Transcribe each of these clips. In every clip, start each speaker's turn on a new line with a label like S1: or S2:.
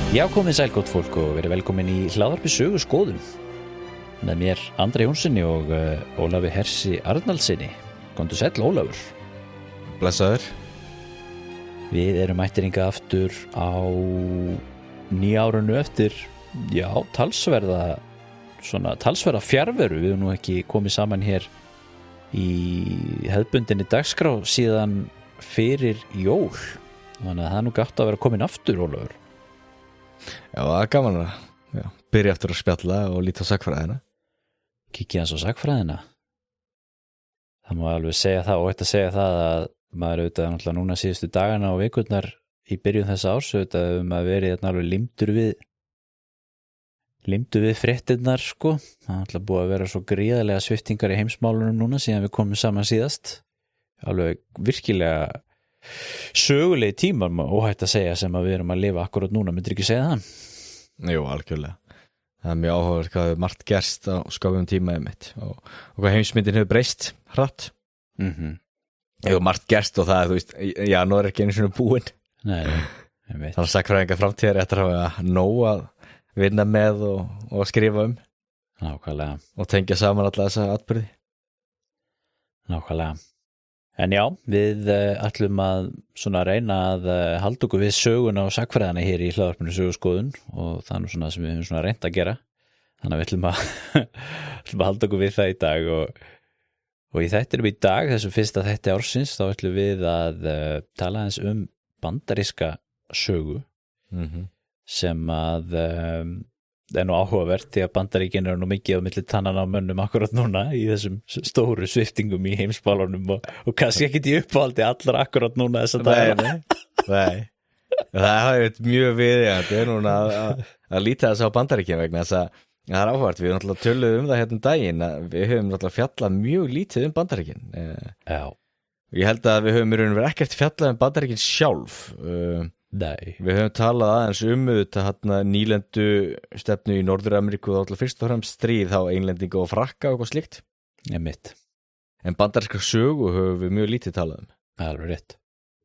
S1: Já, komið sæl gott fólk og verið velkomin í hlaðvarpi sögu skoðun með mér Andra Jónssoni og Ólafi Hersi Arnaldsinni. Komdu sæll Ólafur.
S2: Blessaður.
S1: Við erum mættiringa aftur á nýjárunu eftir, já, talsverða fjarveru. Við erum nú ekki komið saman hér í hefðbundinni dagskrá síðan fyrir jól. Þannig að það nú gott að vera komin aftur, Ólafur.
S2: Já, það gaman að byrja eftir að spjalla og líta á sagnfræðina.
S1: Kikið hans á sagnfræðina. Það má alveg segja það og eitt að segja það að maður auðvitað náttúrulega núna síðustu dagana og vikurnar í byrjun þessa árs auðvitað maður verið alveg limdur við fréttirnar sko. Það er náttúrulega búið að vera svo gríðarlega sviptingar í heimsmálunum núna síðan við komum saman síðast. Alveg virkilega sögulegi tímar óhætt að segja sem að við erum að lifa akkurat núna, myndir ekki segja það?
S2: Jú, algjörlega. Það er mjög áhugavert hvað margt gerst á skáfum tíma einmitt og hvað heimsmyndin hefur breyst hratt. Jú, margt gerst og það, þú veist, janúar er ekki einu svona búinn.
S1: Nei, ég veit.
S2: Þannig að sagnfræðingar framtíðar eftir að hafa nóg að vinna með og skrifa um.
S1: Nákvæmlega.
S2: Og tengja saman alla þessa atburði.
S1: Nákvæmlega. En já, við ætlum að svona reyna að halda okkur við söguna og sagnfræðina hér í hlaðvarpinu söguskoðun og það er nú svona sem við höfum svona reynt að gera. Þannig að við ætlum að halda okkur við það í dag og í þættinum í dag, þessum fyrsta þætti ársins, þá ætlum við að tala aðeins bandaríska sögu sem að er nú áhugavert því að Bandaríkin eru nú mikið á milli tannana á mönnum akkurat núna í þessum stóru sviptingum í heimsmálunum og kannski ekkert í uppáhaldi allar akkurat núna þess að dagana.
S2: Nei. Það er mjög viðeigandi núna að líta þess á Bandaríkin vegna þess að það er áhugavert. Við náttúrulega töluðum það hérna daginn að við höfum náttúrulega fjallað mjög lítið Bandaríkin.
S1: Já.
S2: Ég held að við höfum í raun verið ekkert fjallað Bandaríkin sjálf.
S1: Nei.
S2: Við höfum talað aðeins þetta nýlendu stefnu í Norður-Ameríku og alltaf fyrst og fremst stríð þá Englendinga og Frakka og eitthvað slíkt.
S1: Einmitt.
S2: En bandaríska sögu höfum við mjög lítið talað um.
S1: Alveg rétt.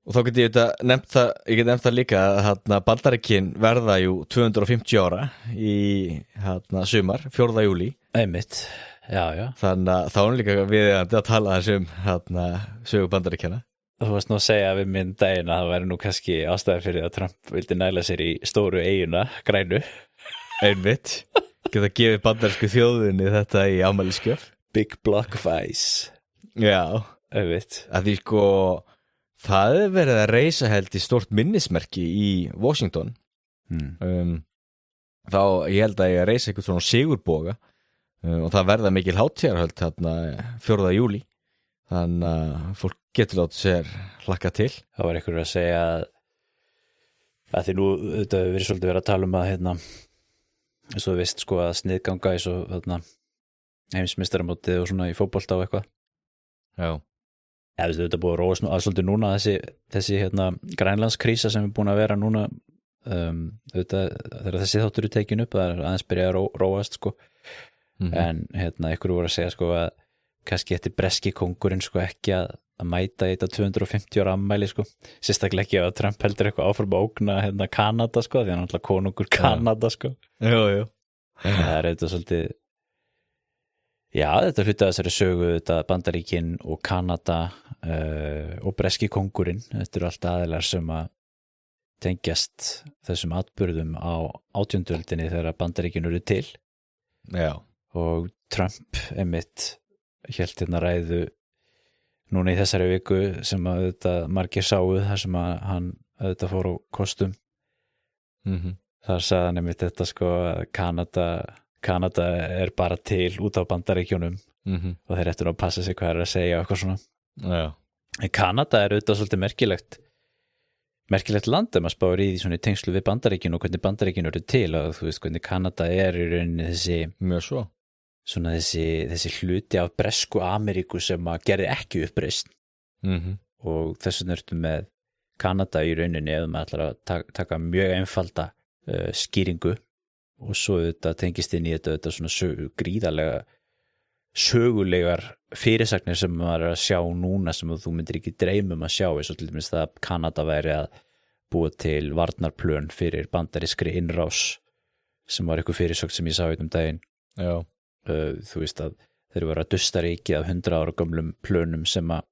S2: Og þá get ég nefnt það líka að Bandaríkin verða 250 ára í sumar, 4. júlí.
S1: Einmitt. Já.
S2: Þannig að þá er líka við að tala sögu Bandaríkjana.
S1: Þú varst nú að segja við minn daginn að það væri nú kannski ástæður fyrir að Trump vildi næla sér í stóru eyjuna, grænu.
S2: Einmitt. Geta gefið bandarísku þjóðinni þetta í afmælisgjöf.
S1: Big block of ice.
S2: Já.
S1: Einmitt.
S2: Að því það er verið að reisa held í stórt minnismerki í Washington. Þá ég held að ég reisa eitthvað svona sigurboga og það verða mikil hátíðarhöld 4. júlí. Þannig að fólk getur látið sér hlakka til.
S1: Það var einhverjur að segja að því nú þetta hefur verið svolítið verið að tala um að eins og þú veist að sniðganga eins og heimsmeistaramótið og svona í fótbolta og eitthvað.
S2: Já.
S1: Eða þetta búið að róast að svolítið núna þessi grænlandskrísa sem er búin að vera núna þegar þessi þáttur er tekin upp það er aðeins byrjað að róast en einhverju voru að segja að kannski eftir breski kóngurinn ekki að mæta í þetta 250 ára afmæli sérstaklega ekki að Trump heldur eitthvað áfram að ógna Kanada því hann er alltaf konungur Kanada
S2: Jú.
S1: Það er þetta svolítið þetta hluti að þessari sögu þetta Bandaríkin og Kanada og breski kóngurinn þetta eru allt aðilar sem að tengjast þessum atburðum á 18. öldinni þegar Bandaríkin eru til.
S2: Já.
S1: Og Trump einmitt hélt ræðu núna í þessari viku sem að margir sáu þar sem að hann fór á kostum. Þar sagði hann einmitt þetta að Kanada er bara til út á Bandaríkjunum og þeir ættu að passa sig hvað er að segja og eitthvað svona.
S2: Já. En
S1: Kanada er svolítið merkilegt land ef maður spáir í því svona í tengslu við Bandaríkin og hvernig Bandaríkin eru til og þú veist hvernig Kanada er í rauninni
S2: mjög svo.
S1: Svona þessi hluti af bresku Ameríku sem að gerði ekki uppreisn og þess vegna ertu með Kanada í rauninni ef maður ætlar að taka mjög einfalda skýringu og svo þetta tengist inn í þetta svona gríðarlega sögulegar fyrirsagnir sem maður er að sjá núna sem þú myndir ekki dreymum að sjá eins og til dæmis það að Kanada væri að búa til varnarplön fyrir bandarískri innrás sem var eitthvað fyrirsögn sem ég sá daginn.
S2: Já.
S1: Þú veist að þeir voru að dusta ríkið af 100 ára gömlum plönum sem að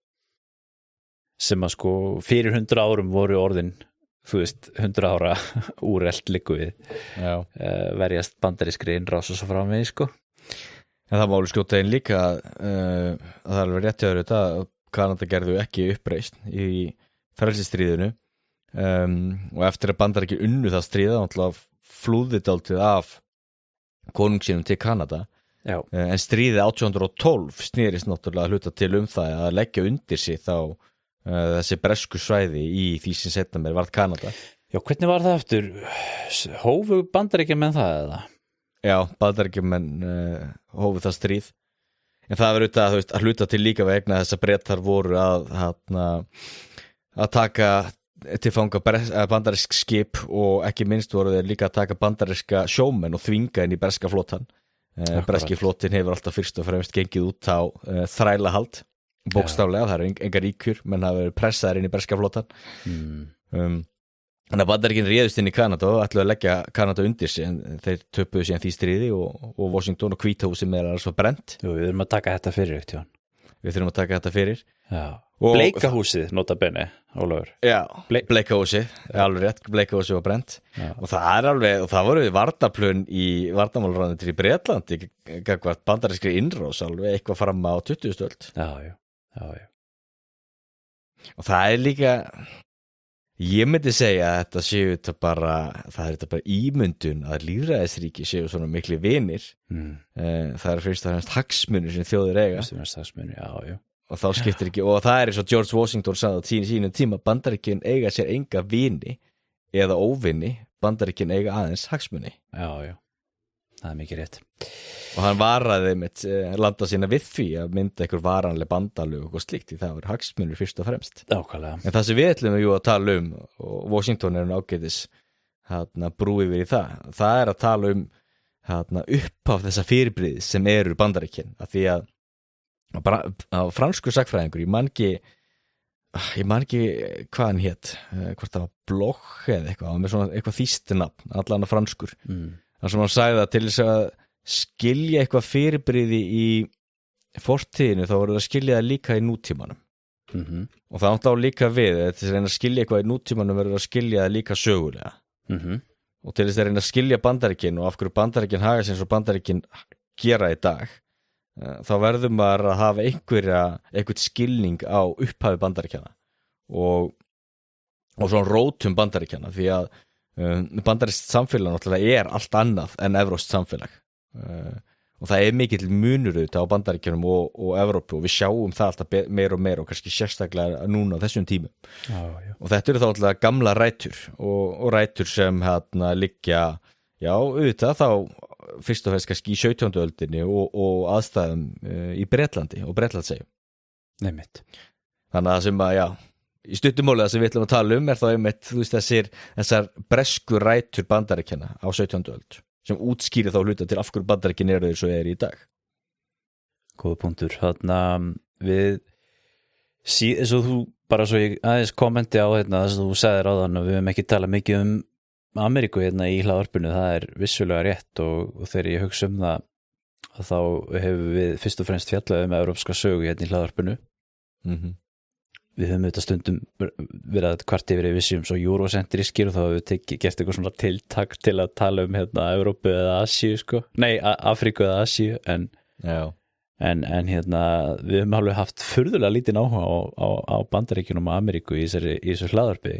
S1: sko fyrir 100 árum voru orðin, þú veist, 100 ára úrelt liggu við verjast bandarískri innrás og svo framvegis sko.
S2: En það má alveg skjóta inn líka að það er alveg rétt hjá þér þetta að Kanada gerðu ekki uppreist í frelsisstríðinu og eftir að Bandaríkin unnu það stríða náttúrulega flúði dálítið af konungsinum til Kanada.
S1: Já.
S2: En stríðið 1812 snýrist náttúrulega að hluta til það að leggja undir sig þá þessi bresku svæði í því sem setna mér varð Kanada.
S1: Já, hvernig var það eftir? Hófu Bandaríkjamenn það eða?
S2: Já, Bandaríkjamenn hófu það stríð. En það var auðvitað að hluta til líka vegna þess að Bretar voru að taka til fanga bandarísk skip og ekki minnst voru þeir líka að taka bandaríska sjómenn og þvinga inn í breska flottan. Breski flottin hefur alltaf fyrst og fremst gengið út á þrælahald bókstaflega, það eru engar ríkjur menn hafa verið pressaðir inn í breska flottan. Þannig að Bandaríkin réðust inn í Kanada og ætluðu að leggja Kanada undir sig en þeir töpuðu síðan því stríði og Washington og Hvíthúsið með alls var brent.
S1: Jú, við þurfum að taka þetta fyrir Jón.
S2: Við þurfum að taka þetta fyrir.
S1: Já. Bleikahúsið, nota bene, Ólafur.
S2: Já, Bleikahúsið, alveg rétt, Bleikahúsið var brent. Já. Og það er alveg, og það voru varnarplön í varnarmálaráðuneytinu í Bretlandi gagnvart bandarískri innrás alveg eitthvað fram á 20. öld.
S1: Já.
S2: Og það er líka, ég myndi segja að þetta séu þetta bara, það er þetta bara ímyndun að lýðræðisríki séu svona mikli vinir. Það er fyrst og fremst hagsmunir sem þjóðir eiga.
S1: Fyrst og fremst hagsmunir, já. Og
S2: þá skiptir ekki, og það er eins og George Washington sagði á sínum tíma, Bandaríkin eiga sér enga vini eða óvini, Bandaríkin eiga aðeins hagsmuni.
S1: Já, það er mikið rétt.
S2: Og hann varaði með landa sína við því að mynda einhver varanleg bandalög og slíkt, því það var hagsmunir fyrst og fremst.
S1: Nákvæmlega.
S2: En það sem við ætlum að tala og Washington er ágætis brú yfir í það er að tala uppaf þessa fyrirbrigði sem eru Bandaríkin, af því að fransku sagnfræðingur, ég man ekki hvað hann hét, hvort það var Bloch eða eitthvað, með svona eitthvað þýst nafn, allan að franskur. Þar sem hann sagði að til þess að skilja eitthvað fyrirbrigði í fortíðinu þá voru það að skilja það líka í nútímanum. Og það átt á líka við, til þess að reyna að skilja eitthvað í nútímanum verður að skilja það líka sögulega. Og til þess að reyna að skilja Bandaríkin og af hverju Bandaríkin haga sem svo Bandaríkin gera í dag, þá verðum maður að hafa einhvern skilning á upphafi Bandaríkjanna og svona rótum Bandaríkjanna, því að bandarískt samfélag náttúrulega er allt annað en evrópskt samfélag og það er mikill munur auðvitað á Bandaríkjunum og Evrópu og við sjáum það alltaf meir og kannski sérstaklega núna á þessum tímum. Og þetta eru þá alltaf gamla rætur og rætur sem liggja, auðvitað þá fyrst og fremst kannski í 17. öldinni og aðstæðum í Bretlandi og Bretlandseyjum.
S1: Nefnitt.
S2: Þannig að sem að, í stuttumálið sem við ætlum að tala er þá einmitt, þú veist, þessar bresku rætur Bandaríkjanna á 17. öld sem útskýri þá hluta til af hverju Bandaríkin eru eins og er í dag.
S1: Góða punktur. Þannig við eins og þú, bara svo ég aðeins kommenti á þess að þú sagðir áðan og við höfum ekki talað mikið Ameríku í hlaðvarpinu, það er vissulega rétt og þegar ég hugsa það þá hefur við fyrst og fremst fjallað evrópska sögu í hlaðvarpinu. Við höfum auðvitað stundum verið að kvart yfir við svo eurocentrískir og þá höfum við gert eitthvað svona tiltak til að tala Evrópu eða Asíu Afríku eða Asíu en við höfum alveg haft furðulega lítinn áhuga á Bandaríkjunum og Ameríku í þessu hlaðvarpi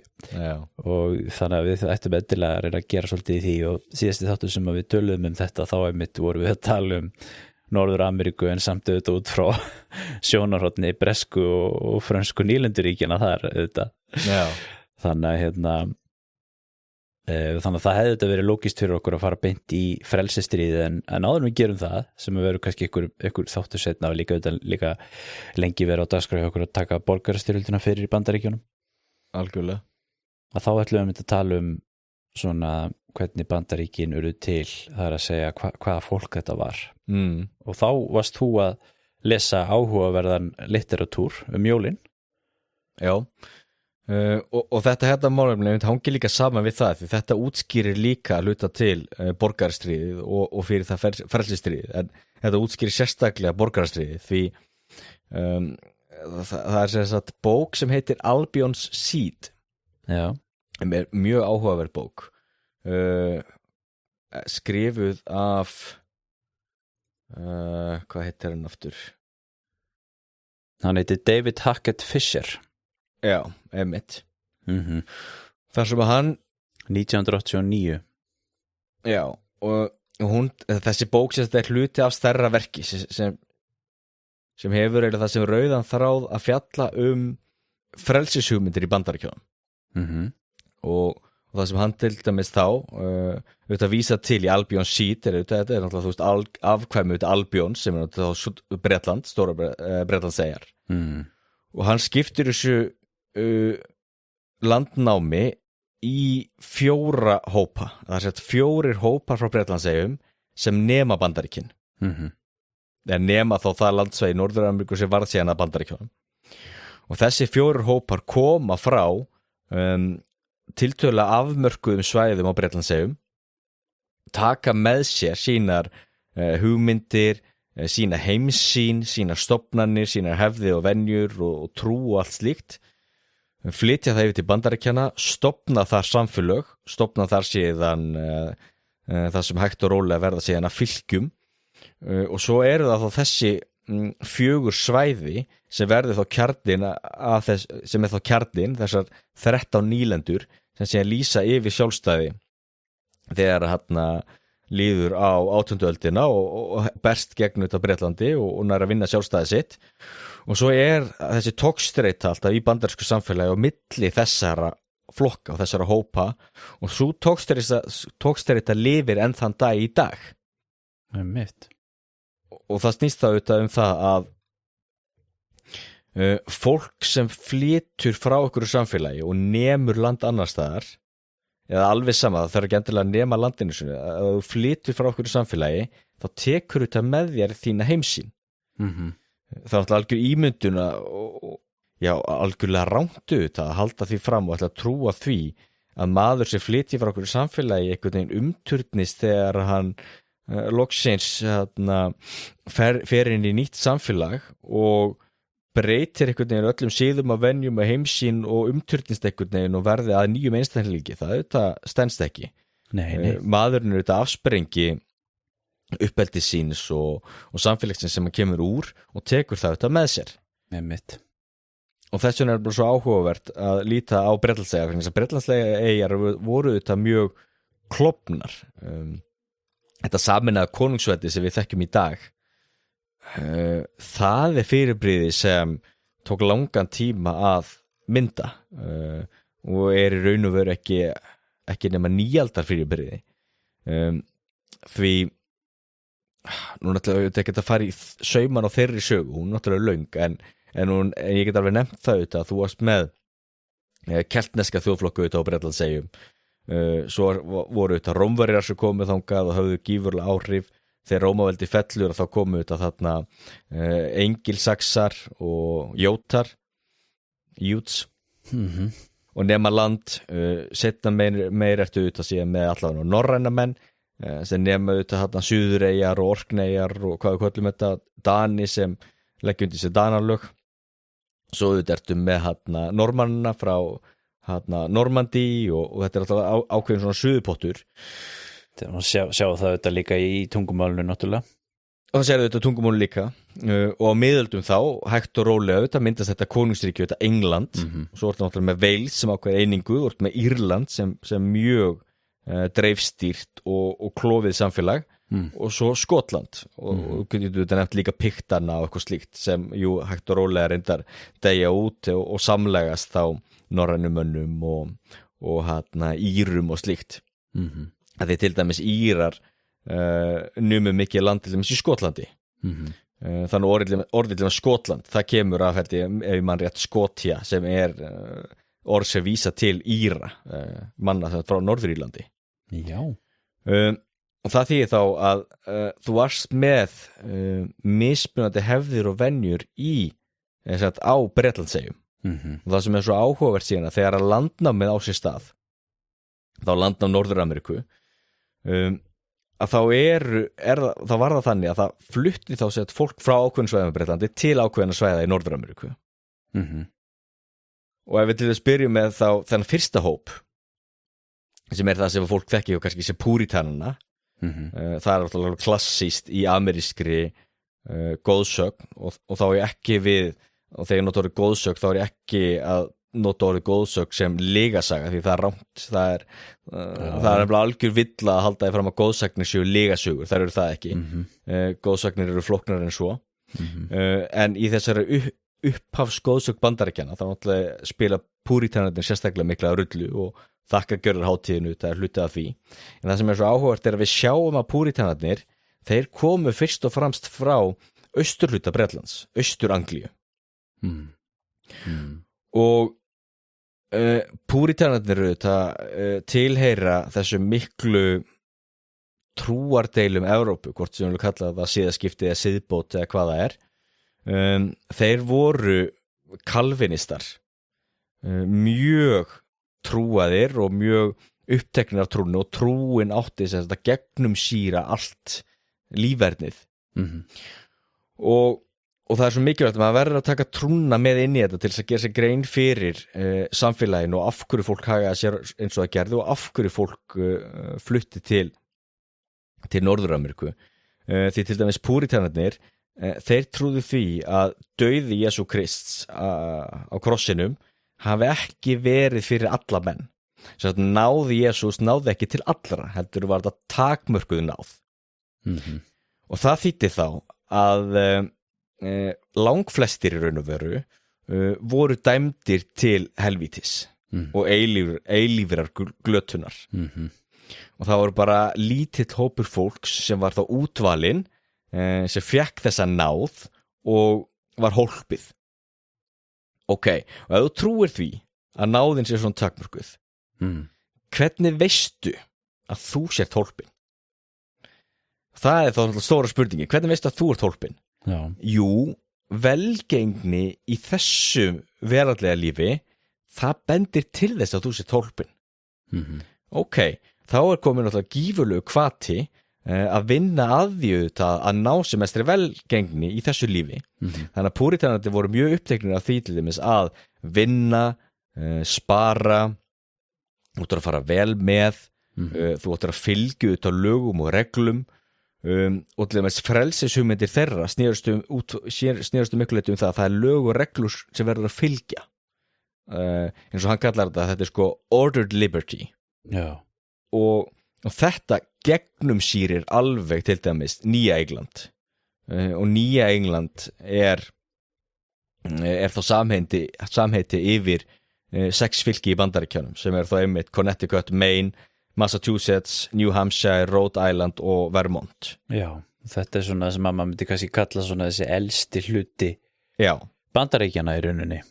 S1: og þannig að við ættum endilega að reyna að gera svolítið í því og síðasti þáttur sem við töluðum þetta þá einmitt vorum við að tala Norður Ameríku en samt auðvitað út frá sjónarhorni bresku og frönsku nýlenduríkjana þar auðvitað. Þannig að það hefði þetta verið lógist fyrir okkur að fara beint í frelsistríði en áður við gerum það sem verður kannski einhver þáttur seinna og líka lengi verið á dagskrá hjá okkur að taka borgarastyrjöldina fyrir í Bandaríkjunum.
S2: Algjörlega.
S1: Að þá ætlum við að tala svona hvernig Bandaríkin urðu til, það er að segja hvaða fólk þetta var. Og þá varst þú að lesa áhugaverðan litteratúr jólin.
S2: Já, og þetta málefni hangir líka saman við það, því þetta útskýrir líka að hluta til borgarastríðið og fyrir það frelsisstríðið, en þetta útskýrir sérstaklega borgarastríðið, því það er sem sagt bók sem heitir Albion's Seed, sem er mjög áhugaverð bók, skrifuð af hvað heitir hann aftur?
S1: Hann heitir David Hackett Fischer.
S2: Já, einmitt. Þar sem að hann
S1: 1989.
S2: Já, og hún, þessi bók sem þetta er hluti af stærra verki sem hefur eiginlega það sem rauðan þráð að fjalla frelsishugmyndir í Bandaríkjunum. Og það sem hann til dæmis þá auðvitað vísa til í Albion's Seed þetta er náttúrulega, þú veist, afkvæmi Albion sem er náttúrulega Bretland, stóra Bretlandseyjar. Og hann skiptir þessu landnámi í 4 hópa. Það er sett 4 hópar frá Bretlandseyjum sem nema Bandaríkin. Eða nema þá það landsvæði í Norður-Ameríku sem varð síðan að Bandaríkjunum. Og þessi 4 hópar koma frá tiltölulega afmörkuðum svæðum á Bretlandseyjum, taka með sér sínar hugmyndir, sína heimssýn, sínar stofnanir, sínar hefði og venjur og trú og allt slíkt, flytja það yfir til Bandaríkjanna, stofna þar samfélög, stofna þar síðan það sem hægt og rólega verða síðan að fylkjum, og svo eru það þá þessi 4 svæði sem verður þá kjarnin sem er þá kjarnin, þessar 13 nýlendur sem síðan lýsa yfir sjálfstæði þegar hann líður á 18. öldina og berst gegn út af Bretlandi og nær að vinna sjálfstæði sitt. Og svo er þessi togstreita alltaf í bandarísku samfélagi og milli þessara flokka og þessara hópa, og svo togstreita lifir enn þann dag í dag.
S1: Mitt.
S2: Og það snýst það auðvitað það að fólk sem flytur frá okkur samfélagi og nemur land annars staðar, eða alveg sama, það þarf ekki endilega að nema landinu sinni, að þú flytur frá okkur samfélagi, þá tekur þetta með þér þína heimsýn. Það er alltaf algjör ímynduna og já, algjörlega rántu þetta að halda því fram og alltaf trúa því að maður sem flytur frá okkur samfélagi einhvern veginn umturnist þegar hann loksins fer inn í nýtt samfélag og breytir einhvern veginn öllum síðum að venjum að heimsýn og umturnist einhvern veginn og verði að nýjum einstaklingi. Það auðvitað stenst ekki.
S1: Nei.
S2: Maðurinn er auðvitað afsprengi uppeldis síns og samfélagsins sem hann kemur úr og tekur það auðvitað með sér.
S1: Mitt.
S2: Og þess vegna er bara svo áhugavert að líta á Bretlandseyjar, þannig að Bretlandseyjar voru auðvitað mjög klofnar. Þetta sameinaða konungsveldi sem við þekkjum í dag, það er fyrirbrigði sem tók langan tíma að mynda og er í raun og veru ekki nema nýaldar fyrirbrigði, því nú náttúrulega ekki að fara í sauman á þeirri sögu, hún er náttúrulega löng, en ég get alveg nefnt það auðvitað að þú varst með keltneska þjóðflokku auðvitað á Bretlandseyjum. Svo voru auðvitað Rómverjar sem komu þangað og höfðu gífurlega áhrif. Þegar Rómaveldi fellur og þá komu auðvitað þarna Engilsaxar og Jótar, Júts, og nema land, setna meir ertu auðvitað síðan með allavega norræna menn sem nema auðvitað þarna Suðureyjar og Orkneyjar og hvað við köllum þetta, Dani sem leggja undir sér Danalög. Svo auðvitað ertu með þarna normannina frá Normandí og þetta er alltaf ákveðin svona suðupottur.
S1: Sjá það þetta líka í tungumálinu náttúrulega.
S2: Og það sér þetta tungumáli líka og á miðöldum þá, hægt og rólega auðvitað myndast þetta konungsríki auðvitað England, svo ertu náttúrulega með Wales sem ákveð einingu, og ertu með Írland sem mjög dreifstýrt og klofið samfélag, og svo Skotland og getur þetta nefnt líka Piktana og eitthvað slíkt sem hægt og rólega reyndar deyja út og samlegast þá norrænum mönnum og Írum og slíkt. Að því til dæmis Írar numið mikið land til dæmis í Skotlandi. Þannig orðið til Skotland, það kemur af ef ég mann rétt Skotja, sem er orð sem vísa til Íra, manna frá Norður-Írlandi.
S1: Já.
S2: Og það þýðir þá að þú varst með mismunandi hefðir og venjur á Bretlandseyjum. og það sem svo áhugavert síðan að þegar að landnámið á sér stað þá landnám Norður-Ameríku að þá var það þannig að það flutti þá sett fólk frá ákveðin svæðum í Bretlandi til ákveðina svæða í Norður-Ameríku og ef við til þess byrjum með þá þennan fyrsta hóp sem það sem fólk þekki og kannski sem púritanana það alltaf klassíst í amerískri góðsögn og þá ég ekki við og þegar ég nota orðið góðsögn þá ég ekki að nota orðið góðsögn sem lygasaga því það rangt það er nefnilega algjör villa að halda því fram að góðsagnir séu lygasögur, þar eru það ekki góðsagnir eru flóknar en svo en í þessari upphafsgóðsögn Bandaríkjanna þá náttúrulega spila púritanarnir sérstaklega mikla rullu og þakka gjörðarhátíðinu, það hluti af því en það sem svo áhugavert að við sjáum að púritanarnir þeir komu fyrst og fremst frá austurhluta Bretlands, Austur-Anglíu og púritanarnir tilheyra þessu miklu trúardeilum Evrópu, hvort sem við kalla það siðaskipti eða siðbót eða hvað það þeir voru kalvinistar mjög trúaðir og mjög uppteknir af trúinu og trúin átti þess að gegnum síra allt lífernið og það svo mikilvægt að maður verður að taka trúna með inn í þetta til þess að gera sér grein fyrir samfélaginu og af hverju fólk hagaði sér eins og það gerði og af hverju fólk flutti til Norður-Ameríku því til dæmis púritanarnir þeir trúðu því að dauði Jesú Krists á krossinum hafi ekki verið fyrir alla menn svo að náði Jesús náði ekki til allra heldur var þetta takmörkuð náð og það þýddi þá að langflestir í raun og veru voru dæmdir til helvítis og eilífrar glötunar og það voru bara lítill hópur fólks sem var þá útvalinn sem fekk þessa náð og var hólpið og ef þú trúir því að náðin sé svona takmörkuð hvernig veistu að þú sért hólpin? Það þá stóra spurningi, hvernig veistu að þú ert hólpin? Jú, velgengni í þessu veraldlega lífi það bendir til þess að þú sért hólpin þá komin náttúrulega gífurlegu hvati að vinna að því að ná sem mestri velgengni í þessu lífi þannig að púritanarnir voru mjög uppteknir af því til dæmis að vinna spara þú ættir að fara vel með þú ættir að fylgja út á lögum og reglum og til dæmis frelsishugmyndir þeirra snerust miklu leyti það að það er lög og reglur sem verður að fylgja eins og hann kallar þetta er sko ordered liberty og þetta gegnumsýrir alveg til dæmis Nýja England og Nýja England er þá samheiti yfir 6 fylki í Bandaríkjunum sem þá einmitt Connecticut, Maine, Massachusetts, New Hampshire, Rhode Island og Vermont.
S1: Já, þetta svona sem maður myndi kannski kalla svona þessi elsti hluti Bandaríkjanna í rauninni.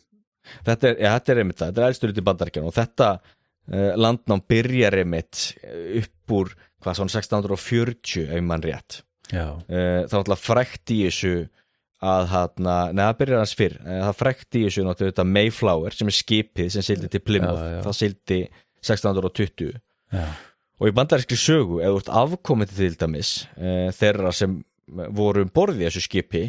S2: Þetta er einmitt það, þetta er elsti hluti Bandaríkjanna og þetta landnám byrjar einmitt upp úr svona 1640 ef mann rétt þá alltaf frækt í þessu að það byrjar hans fyrr það frækt í þessu náttúrulega Mayflower sem er skipið sem sigldi til Plymouth það sigldi 1620 og í bandarískri sögu ef þú ert afkomandi til dæmis þeirra sem voru borðið í þessu skipi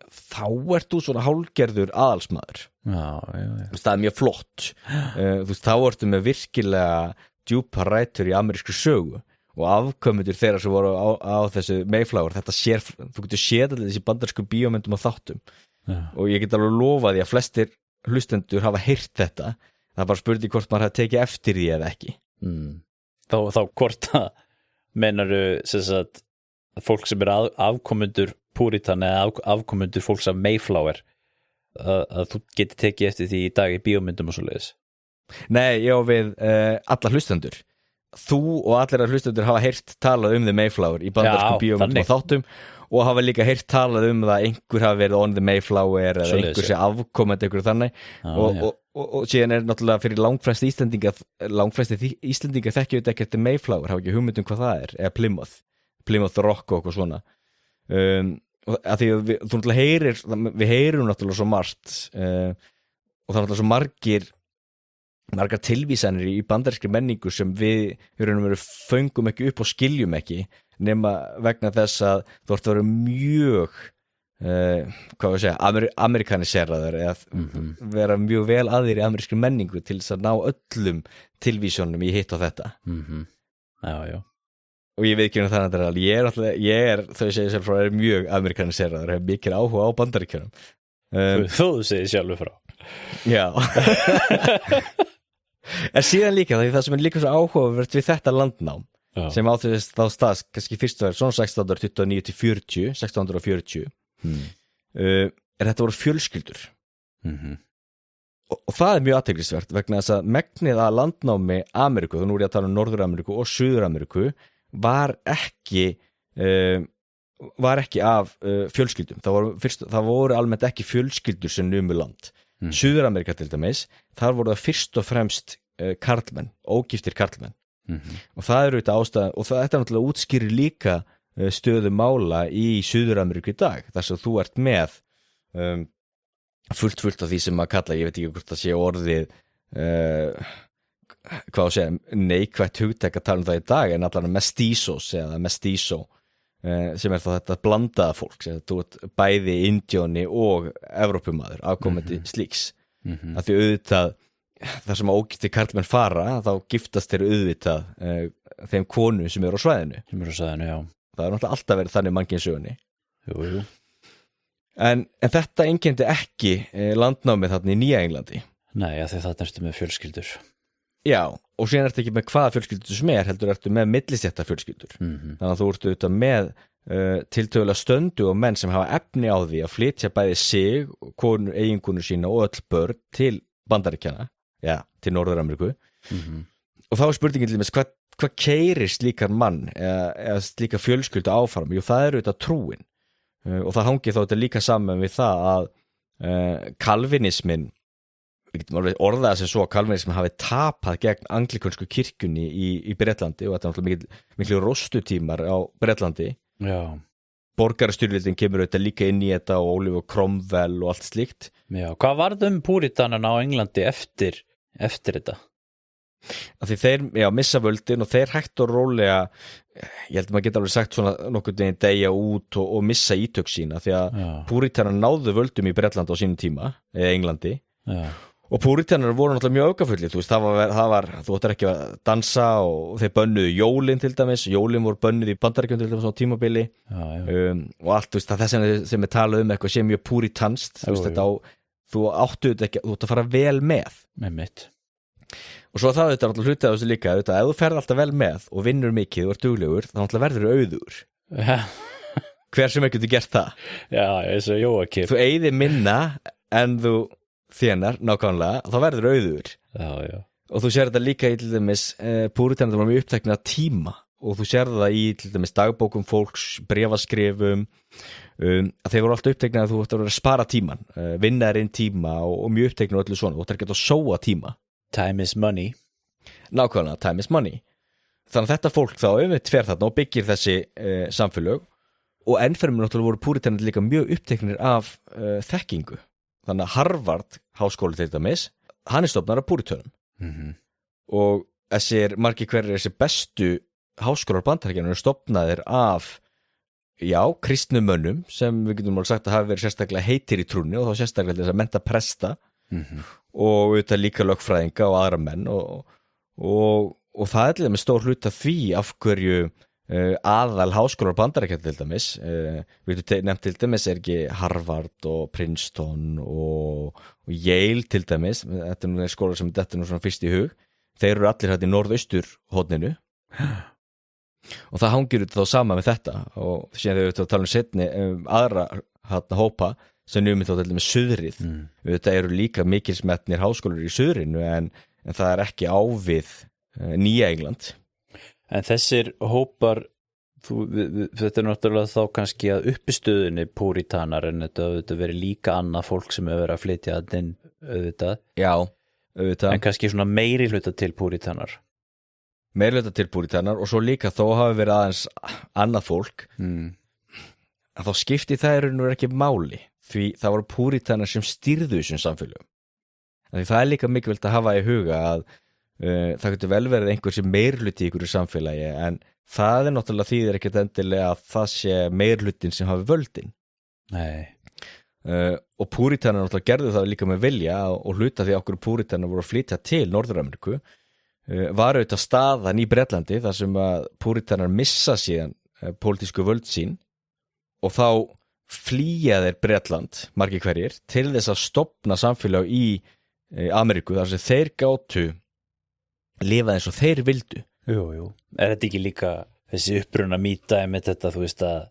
S2: þá ert þú svona hálfgerður aðalsmaður það er mjög flott þú veist, þá ertu með virkilega djúpa rætur í amerískri sögu og afkomendur þeirra sem voru á þessu Mayflower, þú getur séð allir þessi bandarísku bíómyndum og þáttum og ég get alveg lofað því að flestir hlustendur hafa heyrt þetta það er bara spurning hvort maður hafa tekið eftir því eða ekki
S1: þá hvort að meinaru sagt, fólk sem afkomendur Puritan eða afkomendur fólks af Mayflower að þú getur tekið eftir því í dag í bíómyndum og svo leiðis.
S2: Nei, ég á við alla hlustendur. Þú og allir að hlustendur hafa heyrt talað The Mayflower í bandarískum bíómyndum og þáttum og hafa líka heyrt talað að einhver hafa verið on the Mayflower eða einhver sé afkomandi einhver þannig og síðan er náttúrulega fyrir langflesti Íslendingar þekkja þetta ekkert The Mayflower, hafa ekki hugmynd hvað það er, eða Plymouth Rock og eitthvað svona að því að við heyrum náttúrulega svo margt það er náttúrulega svo margar tilvísanir í bandarískri menningu sem við föngum ekki upp og skiljum ekki nema vegna þess að þú ert að vera mjög hvað við segja, amerikaniseraður eða vera mjög vel að þér í amerískri menningu til þess að ná öllum tilvísunum í hitt og þetta
S1: Já
S2: og ég veit ekki þannig að ég er þau segja sjálf frá mjög amerikaniseraður hef mikil áhuga á Bandaríkjunum
S1: Þú segir sjálfur frá
S2: Já En síðan líka það sem líka svo áhugavert við þetta landnám sem á þess þá stað kannski fyrst var svona 1629 til 40 1640 þetta voru fjölskyldur og það mjög athyglisvert vegna þess að megnið að landnámi Ameríku, þá nú er ég að tala Norður-Ameríku og Suður-Ameríku var ekki af fjölskyldum það voru almennt ekki fjölskyldur sem numu land Suður-Ameríka til dæmis, þar voru það fyrst og fremst karlmenn, ógiftir karlmenn og það eru þetta ástæðan og þetta náttúrulega útskýrir líka stöðu mála í Suður-Ameríku í dag þar sem þú ert með fullt af því sem að kalla, ég veit ekki hvort það sé orðið hvað að segja neikvætt hugtæk að tala það í dag en allan mestizos eða mestizo sem þá þetta blandaða fólk sem þú ert bæði indjóni og Evrópumaður afkomandi slíks að því auðvitað þar sem ógiftir karlmenn fara þá giftast þeir auðvitað þeim konu sem eru á svæðinu
S1: já
S2: það er náttúrulega alltaf verið þannig mannkinn sögunni
S1: Jú
S2: en þetta einkenndi ekki landnámið þarna í Nýja Englandi
S1: Nei, því það ertu með fjölskyldur
S2: Já, og síðan ertu ekki með hvaða fjölskyldur sem heldur ertu með millistétta fjölskyldur þannig að þú ertu auðvitað með tiltögulega stöndu og menn sem hafa efni á því að flytja bæði sig, eiginkonu sína og öll börn til Bandaríkjanna til Norður-Ameríku og þá er spurningin til þess hvað keyrir slíkar mann eða slíka fjölskyldu áfram jú það eru auðvitað trúin og það hangir þá þetta líka saman við það að kalvinismin við getum alveg orðað sem svo að kalvinismin hafi tapað gegn anglikansku kirkjunni í Bretlandi og þetta er náttúrulega miklu róstutímar á Bretlandi
S1: Já
S2: borgarastyrjöldin kemur auðvitað líka inn í þetta og Oliver Cromwell og allt slíkt
S1: Já, hvað varð púritanana á Englandi eftir þetta?
S2: Af því þeir, missa völdin og þeir hægt og rólega ég held að maður geta alveg sagt svona nokkurn veginn deyja út og missa ítök sína því að púritanar náðu völdum í Bretland á sínum tíma, eða Englandi og púritanar voru náttúrulega mjög öfgafullir þú veist, það var þú ættir ekki að dansa og þeir bönnuðu jólin til dæmis jólin voru bönnuð í Bandaríkjunum til dæmis á tímabili og allt, þú veist, það þess sem við talaðum eitthvað sé mjög púritanst þú veist, þú áttu þetta ekki, þú ætti að fara vel með
S1: mitt
S2: og svo það þetta alltaf hlutið á þessu líka ef þú ferð alltaf vel með og vinnur mikið og ert duglegur þá alltaf verður auður hver sem ekki þú gert það
S1: eins og Jóakim
S2: þú eyðir minna en þú þénar nákvæmlega þá verður auður og þú sér þetta líka í til dæmis púritanir var mjög uppteknir af tíma og þú sér það í til dæmis dagbókum fólks brefaskrifum að þeir voru alltaf uppteknir að þú ætti að vera að spara tíman vinna inn tíma og mjög uppteknir og öllu svona þú ætti ekki að sóa tíma
S1: Time is money
S2: Nákvæmlega, time is money Þannig að þetta fólk þá fer þarna og byggir þessi samfélög og ennfremur náttúrulega voru púritanir líka mjög uppteknir af þekkingu Þannig að Harvard háskóli til dæmis hann er stofnar af púritunum og margir hverjir þessi bestu háskólar Bandaríkjanna eru stofnaðir af kristnum mönnum sem við getum alveg sagt að hafa verið sérstaklega heitir í trúnni og þá sérstaklega þess að mennta presta og auðvitað líka lögfræðinga og aðra menn og það með stór hluta því af hverju aðal háskólar Bandaríkjanna til dæmis við nefnt til dæmis ekki Harvard og Princeton og Yale til dæmis þetta er skólar sem þetta er svona fyrst í hug þeir eru allir hægt í norðaustur horninu og það hangir þá sama með þetta og síðan þegar við tala setni aðra hópa sem numið þá til með suðrið þetta eru líka mikilsmetnir háskólar í suðrinu en það er ekki ávið Nýja England
S1: En þessir hópar þetta er náttúrulega þá kannski að uppistöðunni púritanar en þetta verið líka annað fólk sem hefur verið að flytja inn auðvitað en kannski svona meiri hluta til púritanar
S2: og svo líka þó hafi verið aðeins annað fólk að þá skipti það ekki máli því það voru púritanar sem stýrðu þessum samfélögum Því það líka mikilvægt að hafa í huga að það getur vel verið einhver sem meirhluti í ykkur samfélagi en það náttúrulega þýðir ekkert endilega að það sé meirhlutin sem hafi völdin.
S1: Nei.
S2: Og púritanar náttúrulega gerðu það líka með vilja og hluta því okkur púritanar voru að flytja til Norður-Ameríku var auðvitað staðan í Bretlandi þar sem að púritanar missa síðan pólitísku völd sín og þá flýja þeir Bretland, margir hverjir, til þess að stofna samfélag í Ameríku þar sem þeir gátu lifað eins og þeir vildu.
S1: Jú. Þetta ekki líka þessi uppruna mýta með þetta, þú veist að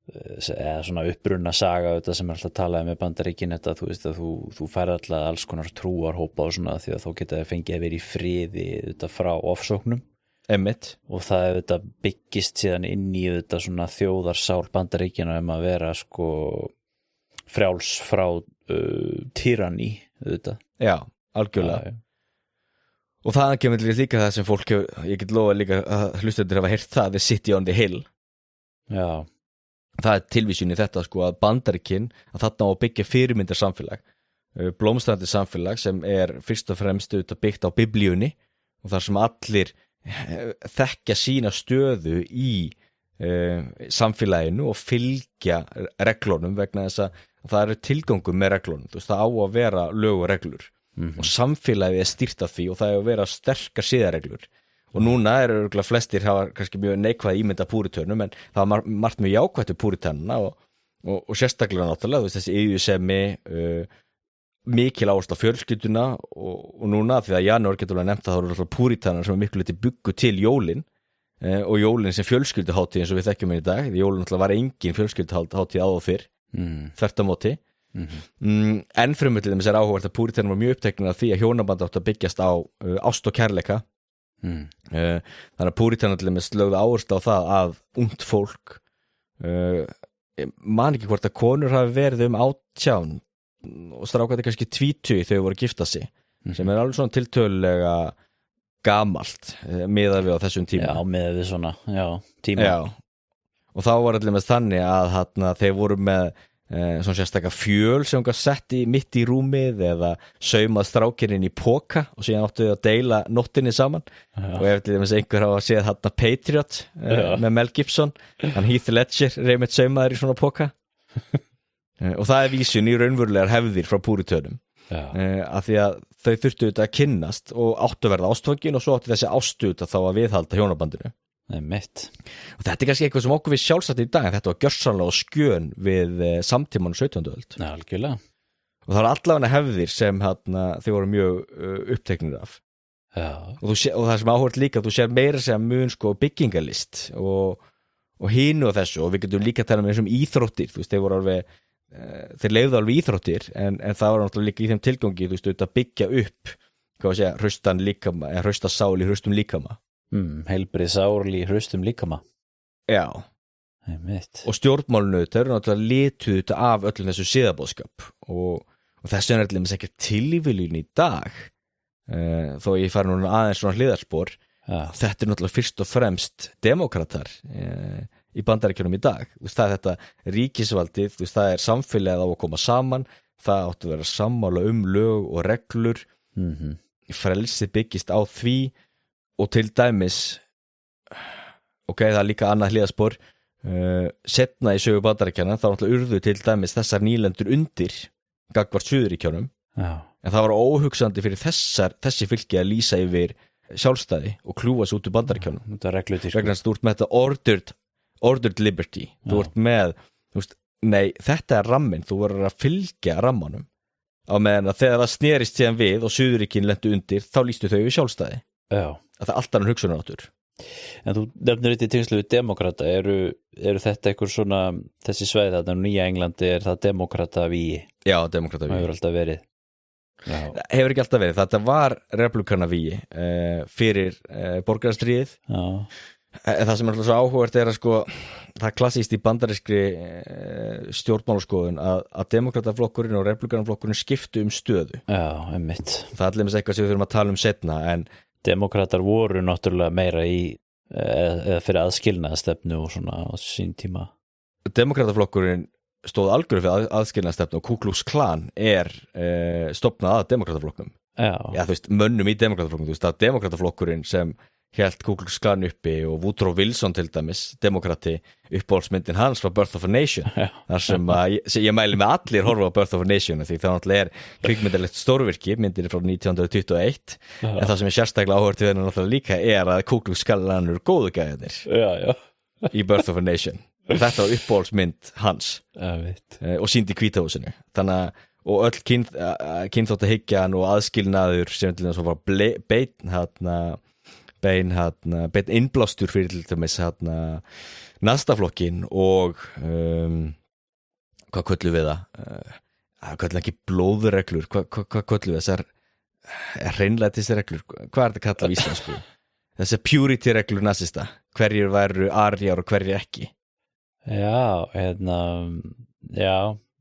S1: eða svona uppruna saga þetta sem alltaf talaði með Bandaríkin þetta, þú veist að þú færð alltaf alls konar trúarhópa og svona því að þá geta þau fengið að vera í friði þetta frá ofsóknum.
S2: Einmitt.
S1: Og það er þetta byggist síðan inn í þetta svona þjóðarsál Bandaríkina að vera sko frjáls frá tyranní þetta.
S2: Já, algjörlega. Og það kemur líka það sem fólk ég get lofa líka að hlustendur hafa heyrt það The City on the Hill.
S1: Já.
S2: Það tilvísun í þetta sko að Bandaríkin að þarna á að byggja fyrirmyndar samfélag blómstrandi samfélag sem fyrst og fremst byggt á biblíunni og þar sem allir þekkja sína stöðu í samfélaginu og fylgja reglunum vegna þess að það eru tilgangum með reglunum, þú veist það á að vera lög og reglur og samfélagið stýrt af því og það er að vera sterkar siðareglur og núna örugglega flestir hafa kannski mjög neikvæð ímynd af púritönum en það var margt mjög jákvætt við púritönuna og sérstaklega náttúrulega þú veist þessi yfirgesemi mikil áhersla á fjölskylduna og núna því að janúar getur við nefnt að það eru alltaf púritönar sem miklu liti byggu til jólin og jólin sem fjölskylduhátíð eins og við þekkjum í dag því jólin náttúrulega var engin fjölskylduhátíð áður fyrr þvert á móti enn fremur til þess áhugavert að púritanum var mjög uppteknir af því að hjónaband átt að byggjast á ást og kærleika þannig að púritanum til þess lögðu áherslu á það að ungt fólk man ekki hvort að konur hafi verið 18 og strákandi kannski 20 þegar voru að gifta sig sem alveg svona tiltölulega gamalt miðað við á þessum tíma
S1: miðað við svona, tíma
S2: og þá var allir með þannig að þeir voru með svona sérstaklega fjöl sem hún sett mitt í rúmið eða saumað strákinn í póka og síðan áttu þau að deila nóttinni saman og ef til dæmis einhver hafa séð þarna Patriot með Mel Gibson hann Heath Ledger reymitt saumaður í svona póka og það vísun í raunverulegar hefðir frá púritönum af því að þau þurftu auðvitað að kynnast og áttu að verða ástfangin og svo áttu þessi ástu þá að viðhalda hjónabandinu og þetta kannski eitthvað sem okkur við sjálfsagt í dag en þetta var gjörsamlega skjön við samtíman 17. öld
S1: algjörlega
S2: og það var allavega hefðir sem þau voru mjög uppteknir af og það sem áhugavert líka þú sér meira sem mun sko byggingalist og hinu og þessu og við getum líka að tala með þessum íþróttir þú veist þeir voru alveg þeir leyfðu alveg íþróttir en það var náttúrulega líka í þeim tilgangi þú veist að byggja upp hvað að segja hraustan líkama eða hrausta sál í hraustum líkama
S1: heilbrið sárli hraustum líkama og
S2: stjórnmálinu þau eru náttúrulega lituð þetta af öllum þessu siðabóðskap og þessu er allir með ekki tilvíljun í dag þó ég fari núna aðeins svona hliðarspor þetta er náttúrulega fyrst og fremst demokratar í Bandaríkjunum í dag það er þetta ríkisvaldið það er samfélagið á að koma saman það áttu að vera sammála lög og reglur frelsið byggist á því og til dæmis það er líka annað hliðarspor setna í sögu Bandaríkjanna þá náttúrulega urðu til dæmis þessar nýlendur undir gagnvart Suðurríkjunum en það var óhugsandi fyrir þessi fylki að lýsa yfir sjálfstæði og kljúfa sig út úr Bandaríkjunum vegna þess að þú ert með þetta ordered liberty þú ert með, nei þetta er ramminn, þú verður að fylgja rammanum á meðan að þegar það snerist síðan við og Suðurríkin lentu undir þá lýstu þau við sjálfstæði að það er alltaf hann hugsunaráttur
S1: En þú nefnir þetta í tengslu við demokrata eru þetta eitthvað svona þessi sveið þarna Nýja Englandi það demokrata vígi?
S2: Já, demokrata vígi
S1: hefur alltaf verið
S2: hefur ekki alltaf verið, þetta var republikana vígi fyrir borgarastríðið það sem er alltaf svo áhugavert er að sko það klassíst í bandarískri stjórnmálaskoðun að demokrataflokkurinn og republikanaflokkurinn skiptu stöðu
S1: einmitt
S2: það er allir með eitthvað sem við þurfum að tala setna en
S1: demokratar voru náttúrulega meira í eða fyrir aðskilnaðastefnu og svona á sín tíma
S2: demokrataflokkurinn stóð algjörðu fyrir aðskilnaðarstefnu og Ku Klux Klan stofnað að demokrataflokknum þú veist, mönnum í demokrataflokknum þú veist, að demokrataflokkurinn sem hélt Ku Klux Klan uppi og Woodrow Wilson til dæmis, demokrati uppáhaldsmyndin hans var Birth of a Nation þar sem ég mæli með allir horfa á Birth of a Nation því það náttúrulega kvikmyndalegt stórvirki myndir frá 1921 en það sem sérstaklega áhört við hennar náttúrulega líka að Ku Klux Klan eru góðu gæðinir í Birth of a Nation þetta var uppáhaldsmynd hans og sýndi í Hvíta húsinu þannig að og öll kynþáttahyggjan og aðskilnaður sem til þess að var bein innblástur fyrir til dæmis Nastaflokkin og hvað köllum við það köllum ekki blóðreglur hvað köllum við þessar hreinlætisreglur hvað þetta kallað í íslensku þessar purity reglur nasista hverjir væru arjar og hverjir ekki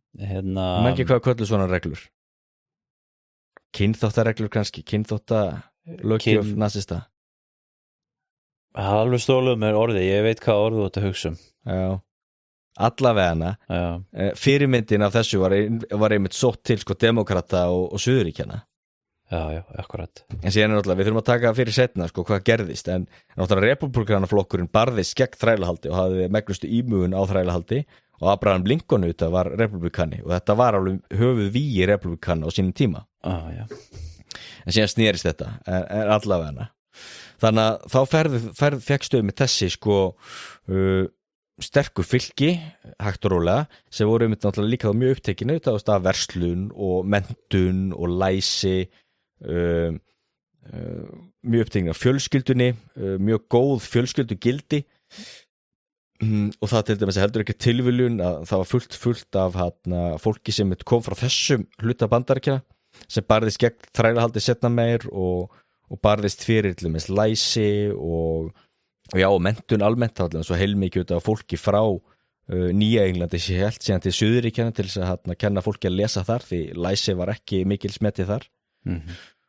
S2: maður ekki hvað köllum svona reglur kynþáttareglur kannski kynþáttalöggjöf nasista
S1: Það er alveg stóluð með orði, ég veit hvað orðu þú ert að hugsa
S2: allavegana fyrirmyndin af þessu var einmitt sótt til demokrata og suðuríkjana
S1: Já, akkurat
S2: en síðan náttúrulega, við þurfum að taka fyrir setna hvað gerðist, en náttúrulega repúblikanaflokkurinn barðist gegn þrælahaldi og hafði megnustu ímugun á þrælahaldi og Abraham Lincoln auðvitað var repúblikani og þetta var alveg höfuð vígi repúblikana á sínum tíma en síðan snýrist þetta allavegana þannig að þá fékkstu með þessi sterkur fylki hægt og rólega sem voru náttúrulega líka mjög upptekinu af verslun og menntun og læsi mjög upptekinu af fjölskyldunni mjög góð fjölskyldugildi og það til dæmis heldur ekki tilviljun að það var fullt af fólki sem kom frá þessum hluta Bandaríkjanna sem barðist gegn þrælahaldi setna meir og barðist fyrir til dæmis læsi og menntun almennt svo heilmikið af fólki frá Nýja Englandi hélt síðan til Suðuríkjanna til þess að kenna fólki að lesa þar því læsi var ekki mikil smetið þar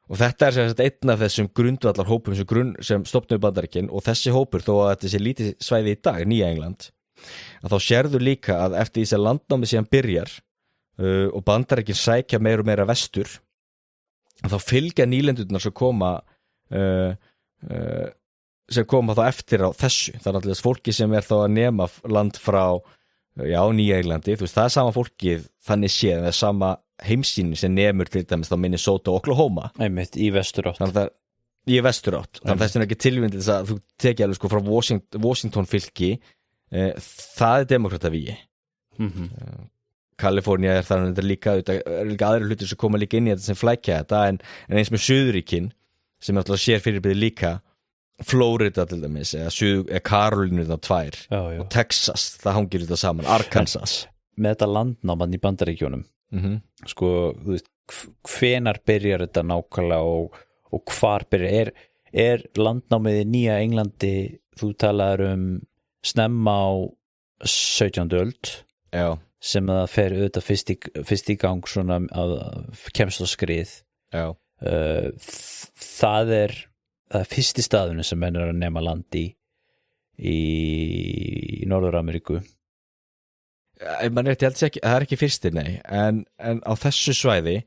S2: og þetta sem sagt einn af þessum grundvallarhópum sem stofnuðu Bandaríkin og þessi hópur þó að þetta sé lítið svæði í dag Nýja England að þá sérðu líka að eftir því sem landnámi síðan byrjar og Bandaríkin sækja meira og meira vestur þá fylgja nýlendurnar sem koma þá eftir á þessu það er alltaf fólki sem þá að nema land frá Nýja Englandi þú veist það er sama fólkið þannig séð það er sama heimsýnin sem nemur til dæmis þá Minnesota og Oklahoma
S1: einmitt í vesturátt
S2: þannig að þess er ekki tilvíðin þess að þú tekið alveg frá Washington fylki það er demokratavíi Kalifornía þar líka aðri hlutir sem koma líka inn í þetta sem flækja þetta en eins með Suðuríkin sem alltaf sér fyrirbyrði líka Florida til dæmis eða Karolínu tvær og Texas, það hangir þetta saman Arkansas
S1: með þetta landnáman í Bandaríkjónum þú veist, hvenar byrjar þetta nákvæmlega og hvar byrjar er landnámið í Nýja Englandi þú talaður snemma á 17. öld sem það fer auðvitað fyrst í gang svona að kemst á skrið það er fyrsti staðunum sem menn að nema land í Norður-Ameríku
S2: ég held ekki, það er ekki fyrsti en á þessu svæði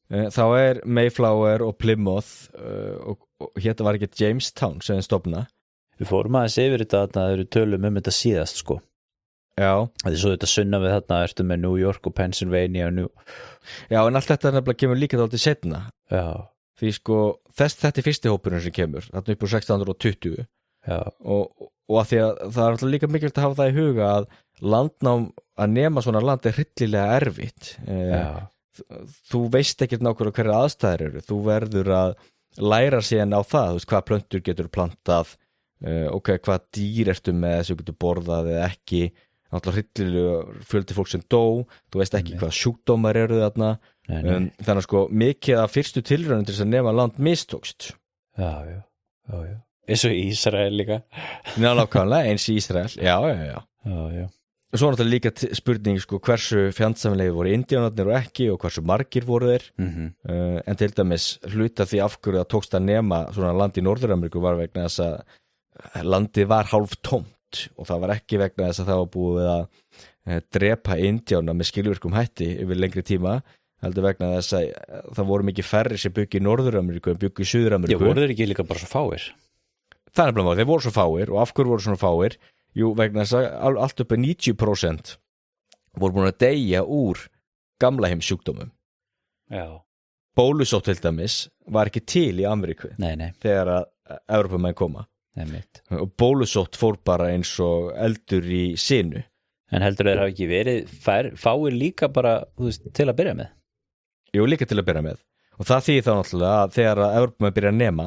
S2: þá er Mayflower og Plymouth og hérna var ekki Jamestown sem stofna
S1: við fórum aðeins yfir þetta að það eru tölum þetta síðast það er svo þetta sunna við þarna ertu með New York og Pennsylvania og
S2: en allt þetta nefnilega kemur líka þátt í setna því þetta er fyrsti hópurinn sem kemur þarna upp úr 1620 og að því að það er alltaf líka mikilvægt að hafa það í huga að landnám að nema svona land er hryllilega erfitt þú veist ekkert nákvæmlega hverja aðstæður eru þú verður að læra síðan á það þú veist hvað plöntur getur plantað hvað dýr ertu með sem getur borðað eða ekki náttúrulega hryllilega fjöldi fólk sem dó þú veist ekki hvað sjúkdómar eru þarna þannig mikið af fyrstu tilraunum til þess að nema land mistókst
S1: eins og í Ísrael líka
S2: nákvæmlega eins í Ísrael já svo náttúrulega líka spurning hversu fjandsamlegi voru indíánarnir og ekki og hversu margir voru þeir en til dæmis hluta því af hverju það tókst að nema svona land í Norður-Ameríku var vegna þess að landið var hálf tómt og það var ekki vegna þess að það var búið að drepa indjána með skilvirkum hætti yfir lengri tíma heldur vegna þess að það voru mikið færri sem byggi í Norður-Ameríku en byggi í Suður-Ameríku.
S1: Já, voru þeir ekki líka bara svo fáir?
S2: Það er nefnilega, þeir voru svo fáir og af hverju voru svona fáir? Jú, vegna þess að allt upp að 90% voru búin að deyja úr gamla heimssjúkdómum.
S1: Já.
S2: Bólusótt til dæmis var ekki til í Ameríku þegar að Evrópumenn koma.
S1: Einmitt.
S2: Og bólusótt fór bara eins og eldur í sinu.
S1: En heldur þeir hafa ekki verið fáir líka bara, þú veist, til að byrja með?
S2: Jú, líka til að byrja með. Og það þýðir þá náttúrulega að þegar að Evrópumenn byrja að nema,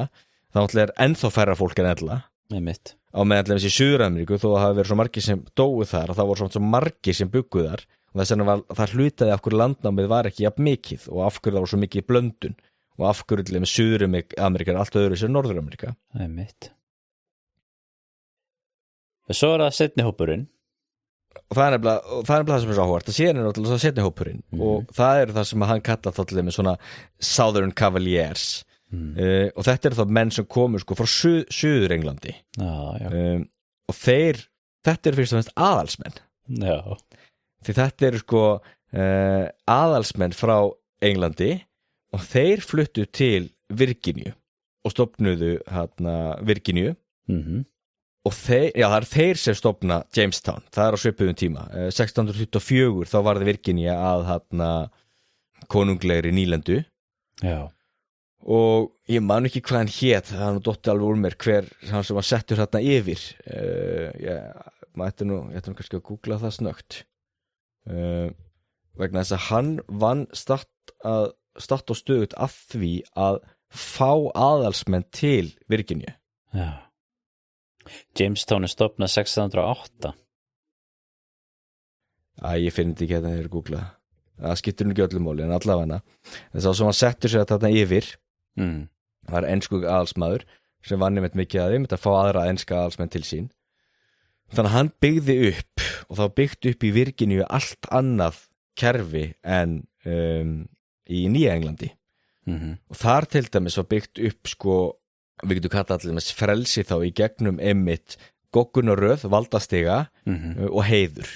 S2: þá náttúrulega er ennþá færra fólk en ella.
S1: Einmitt.
S2: Á meðan þessi Suður-Ameríku, þó að hafa verið svo margir sem dóu þar, og það voru svo margir sem byggu þar, og þess vegna það hlutaði af hverju landnámið var ekki jafn mikið, og af hverju það var svo mikið blöndun, og af hverju með Suður-Ameríka er allt öðru sem Norður-Ameríka.
S1: Einmitt. Svo er það seinni hópurinn.
S2: Og það er nefnilega það sem er svo áhugavert. Það séð náttúrulega það seinni hópurinn, og það er það sem hann kallar þá með svona Southern Cavaliers. Og þetta þá menn sem komur sko frá Suður-Englandi. Og þetta fyrst og fremst aðalsmenn.
S1: Já.
S2: Því þetta sko aðalsmenn frá Englandi og þeir fluttu til Virginíu og stofnuðu Virginíu. Og það er þeir sem stofna Jamestown. Það er á svipuðum tíma. 1624 þá varði Virginia að konunglegri nýlendu. Já. Og ég man ekki hvað hann hét, það nú dotti alveg úr mér hver hann sem var settur yfir. Ég ætti nú kannski að googla það snögt. Vegna þess að hann vann statt og stöðugt að því að fá aðalsmenn til Virginíu.
S1: Já. Jamestown er stofnað 1608.
S2: Ég finn þetta ekki hérna þegar ég googla. Það skiptir ekki öllum máli, en allavega þess að sem hann settur sér þarna yfir var ensku aðalsmaður sem vann einmitt mikið að þeim að fá aðra enska aðalsmenn til sín. Þannig að hann byggði upp og þá byggt upp í Virginíu allt annað kerfi en í Nýja Englandi. Og þar til dæmis var byggt upp við getum kallað allir með frelsi þá í gegnum einmitt goggunaröð, valdastiga og heiður.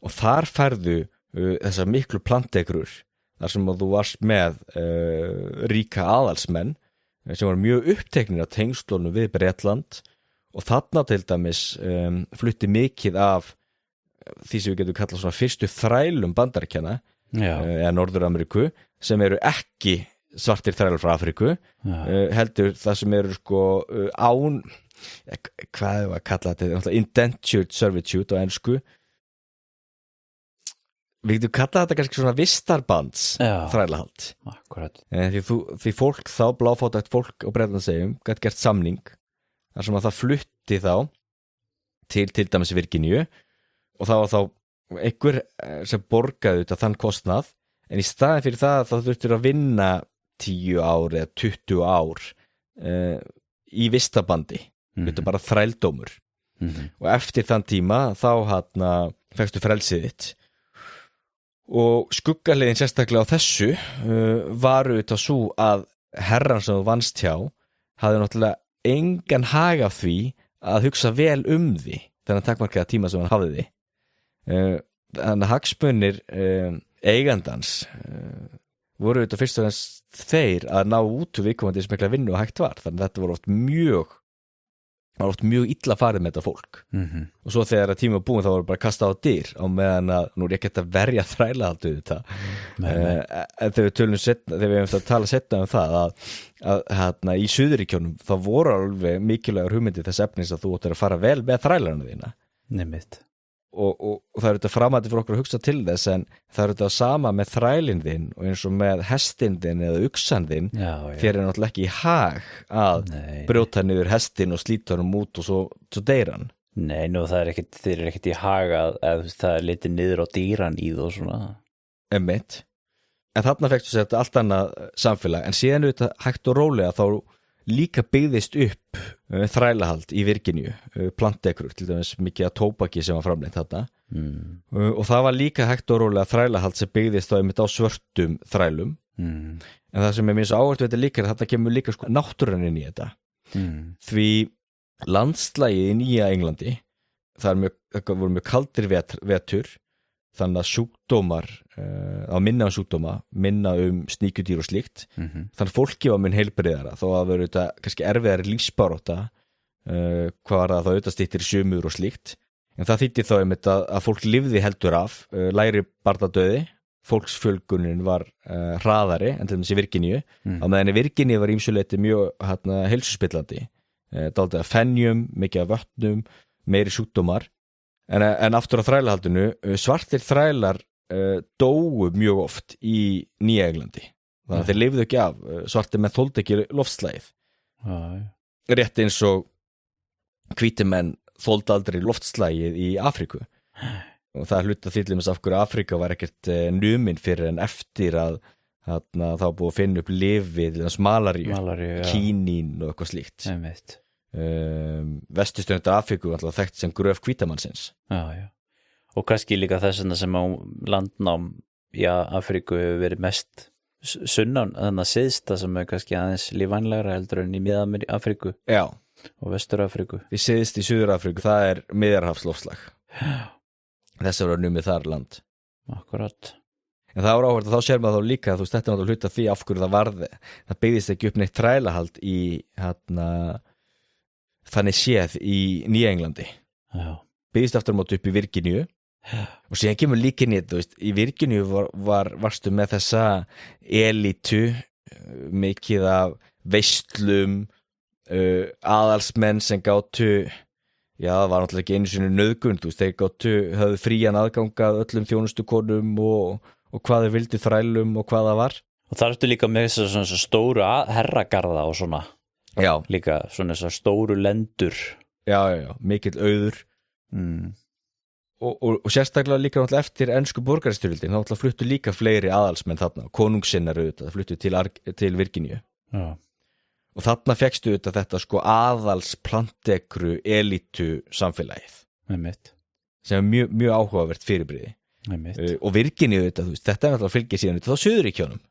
S2: Og þar færðu þessar miklu plantegrur þar sem þú varst með ríka aðalsmenn sem var mjög uppteknir af tengslunum við Bretland og þarna til dæmis flutti mikið af því sem við getum kallað svona fyrstu þrælum Bandaríkjanna eða Norður-Ameríku sem eru ekki svartir þrælar frá Afríku heldur það sem eru án hvað er að kalla þetta indentured servitude á ensku við getum kallað þetta kannski svona vistarbands þrælahald því fólk þá bláfátækt fólk á Bretlandseyjum gæti gert samning þar sem að það flutti þá til dæmis Virginíu og það var þá einhver sem borgaði út af þann kostnað en í staðin fyrir það þá þurftur að vinna 10 ár eða 20 ár í vistabandi þetta bara þrældómur og eftir þann tíma þá fækstu frelsið þitt og skuggaliðin sérstaklega á þessu var auðvitað svo að herran sem þú vannst hjá hafði náttúrulega engan hag af því að hugsa vel því þennan takmarkaða tíma sem hann hafði því þannig að hagsmunir eigandans voru auðvitað fyrst og fremst þeir að ná út úr viðkomandi sem mikla vinnu og hægt var þannig að þetta voru oft mjög illa farið með þetta fólk og svo þegar að tíma búin þá voru bara kastað á dyr á meðan að nú er ekki að verja þrælahaldu þetta en þegar við hefum að tala setna það að í Suðuríkjónum þá voru alveg mikilvægur hugmyndi þess efnis að þú ættir að fara vel með þrælarna þína
S1: Nefnitt
S2: og það er þetta framhætti fyrir okkur að hugsa til þess en það er þetta sama með þrælinn þinn og eins og með hestinn þinn eða uksan þinn þér er náttúrulega ekki í hag að brjóta niður hestinn og slíta hann út og svo deyr hann
S1: Nei, þér er ekkert í hag að það er litið niður á dýran í þú svona
S2: Einmitt En þarna fekstu sér þetta allt annað samfélag en síðan auðvitað hægt og rólega þá líka byggðist upp þrælahald í Virginíu plantekrur, til dæmis mikið að tóbaki sem var framleitt þarna og það var líka hægt og rólega þrælahald sem byggðist þá einmitt á svörtum þrælum en það sem er mjög svo áhvert við þetta líka er að þarna kemur líka náttúran inn í þetta því landslagið í Nýja Englandi það er mjög voru mjög kaldir vetur þannig að sjúkdómar minna sjúkdóma, minna sníkjudýr og slíkt þannig að fólki var mun heilbrigðara þó að vera þetta kannski erfiðari lífsbarátta hvað var það þá auðvitað styttir sumur og slíkt en það þýddi þá einmitt að fólk lifði heldur af lægri barnadauði fólksfjölgunin var hraðari en til dæmis í Virginíu á meðan í Virginíu var ýmsuleyti mjög heilsuspillandi dálítið af fenjum, mikið af vötnum meiri sjúkdómar en aftur á þrælahaldinu svartir þrælar dóu mjög oft í Nýja Englandi þannig að þeir lifðu ekki af svartir menn þoldu ekki loftslagið rétt eins og hvítir menn þoldu aldrei loftslagið í Afríku og það hluta því til dæmis af hverju Afríka var ekkert numin fyrir en eftir að þá búið að finna upp lyfið malaríu, kínín og eitthvað slíkt vesturströndar Afríku alltaf þekkt sem gröf hvítamannsins
S1: og kannski líka þess sem á landnám í Afríku hefur verið mest sunnan þannig að syðsta sem kannski aðeins lífvænlegra heldur en í Mið-Afríku og Vestur-Afríku
S2: Við syðst í Suður-Afríku, það miðjarðarhafsloftslag þess að vera numið þar land
S1: Akkurat
S2: En það var áhverð að þá sér maður þá líka þú veist, þetta náttúrulega hluta því af hverju það varði það byggðist ekki upp neitt þrælahald í þannig séð í Nýja Englandi byggðist aftur á móti upp í Virginíu og síðan kemur líka inn í Virginíu varstu með þessa elítu mikið af veislum aðalsmenn sem gátu það var náttúrulega ekki einu sinni nauðgun þeir höfðu frían aðgangað öllum þjónustukonum og hvað þeir vildu þrælum og hvað það var
S1: og þar ertu líka með þessar stóru herragarða og svona líka svona þessar stóru lendur
S2: mikill auður og sérstaklega líka náttúrulega eftir ensku borgarastyrjöldin þá náttúrulega fluttu líka fleiri aðalsmenn þarna konungssinnar auðvitað fluttu til Virginíu og þarna fékkstu auðvitað þetta sko aðalsplantekru elítu samfélagið sem mjög, mjög áhugavert fyrirbrigði og Virginíu auðvitað þetta náttúrulega fylgir síðan auðvitað á Suðurríkjónum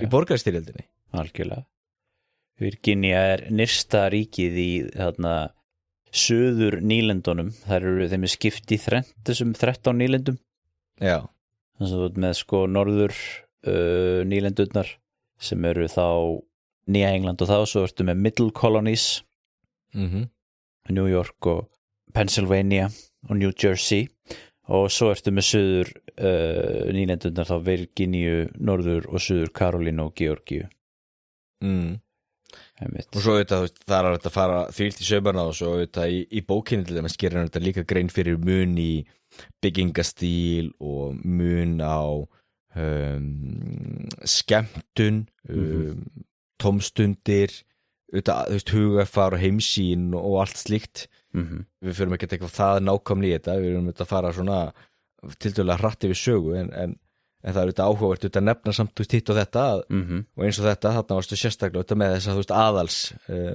S2: í borgarastyrjöldinni
S1: algjörlega Virginia nyrsta ríkið í þarna Suður nýlendunum, þeim skipt í þessum 13 nýlendum þannig að þú ert með sko norður nýlendurnar sem eru þá Nýja England og svo ertu með Middle Colonies New York og Pennsylvania og New Jersey og svo ertu með Suður nýlendurnar þá Virginíu, Norður og Suður Karolínu og Georgíu
S2: og svo auðvitað það að fara þvílt í saumarna og svo auðvitað í bókinni til þess að gera þetta líka grein fyrir mun í byggingastíl og mun á skemmtun tómstundir auðvitað hugafar og heimsýn og allt slíkt við förum ekki að tekja það nákvæmlega í þetta við erum auðvitað að fara svona tiltölulega hratt yfir sögu en það auðvitað áhugavert auðvitað að nefna samt hitt og þetta og eins og þetta þarna varstu sérstaklega auðvitað með þessa aðals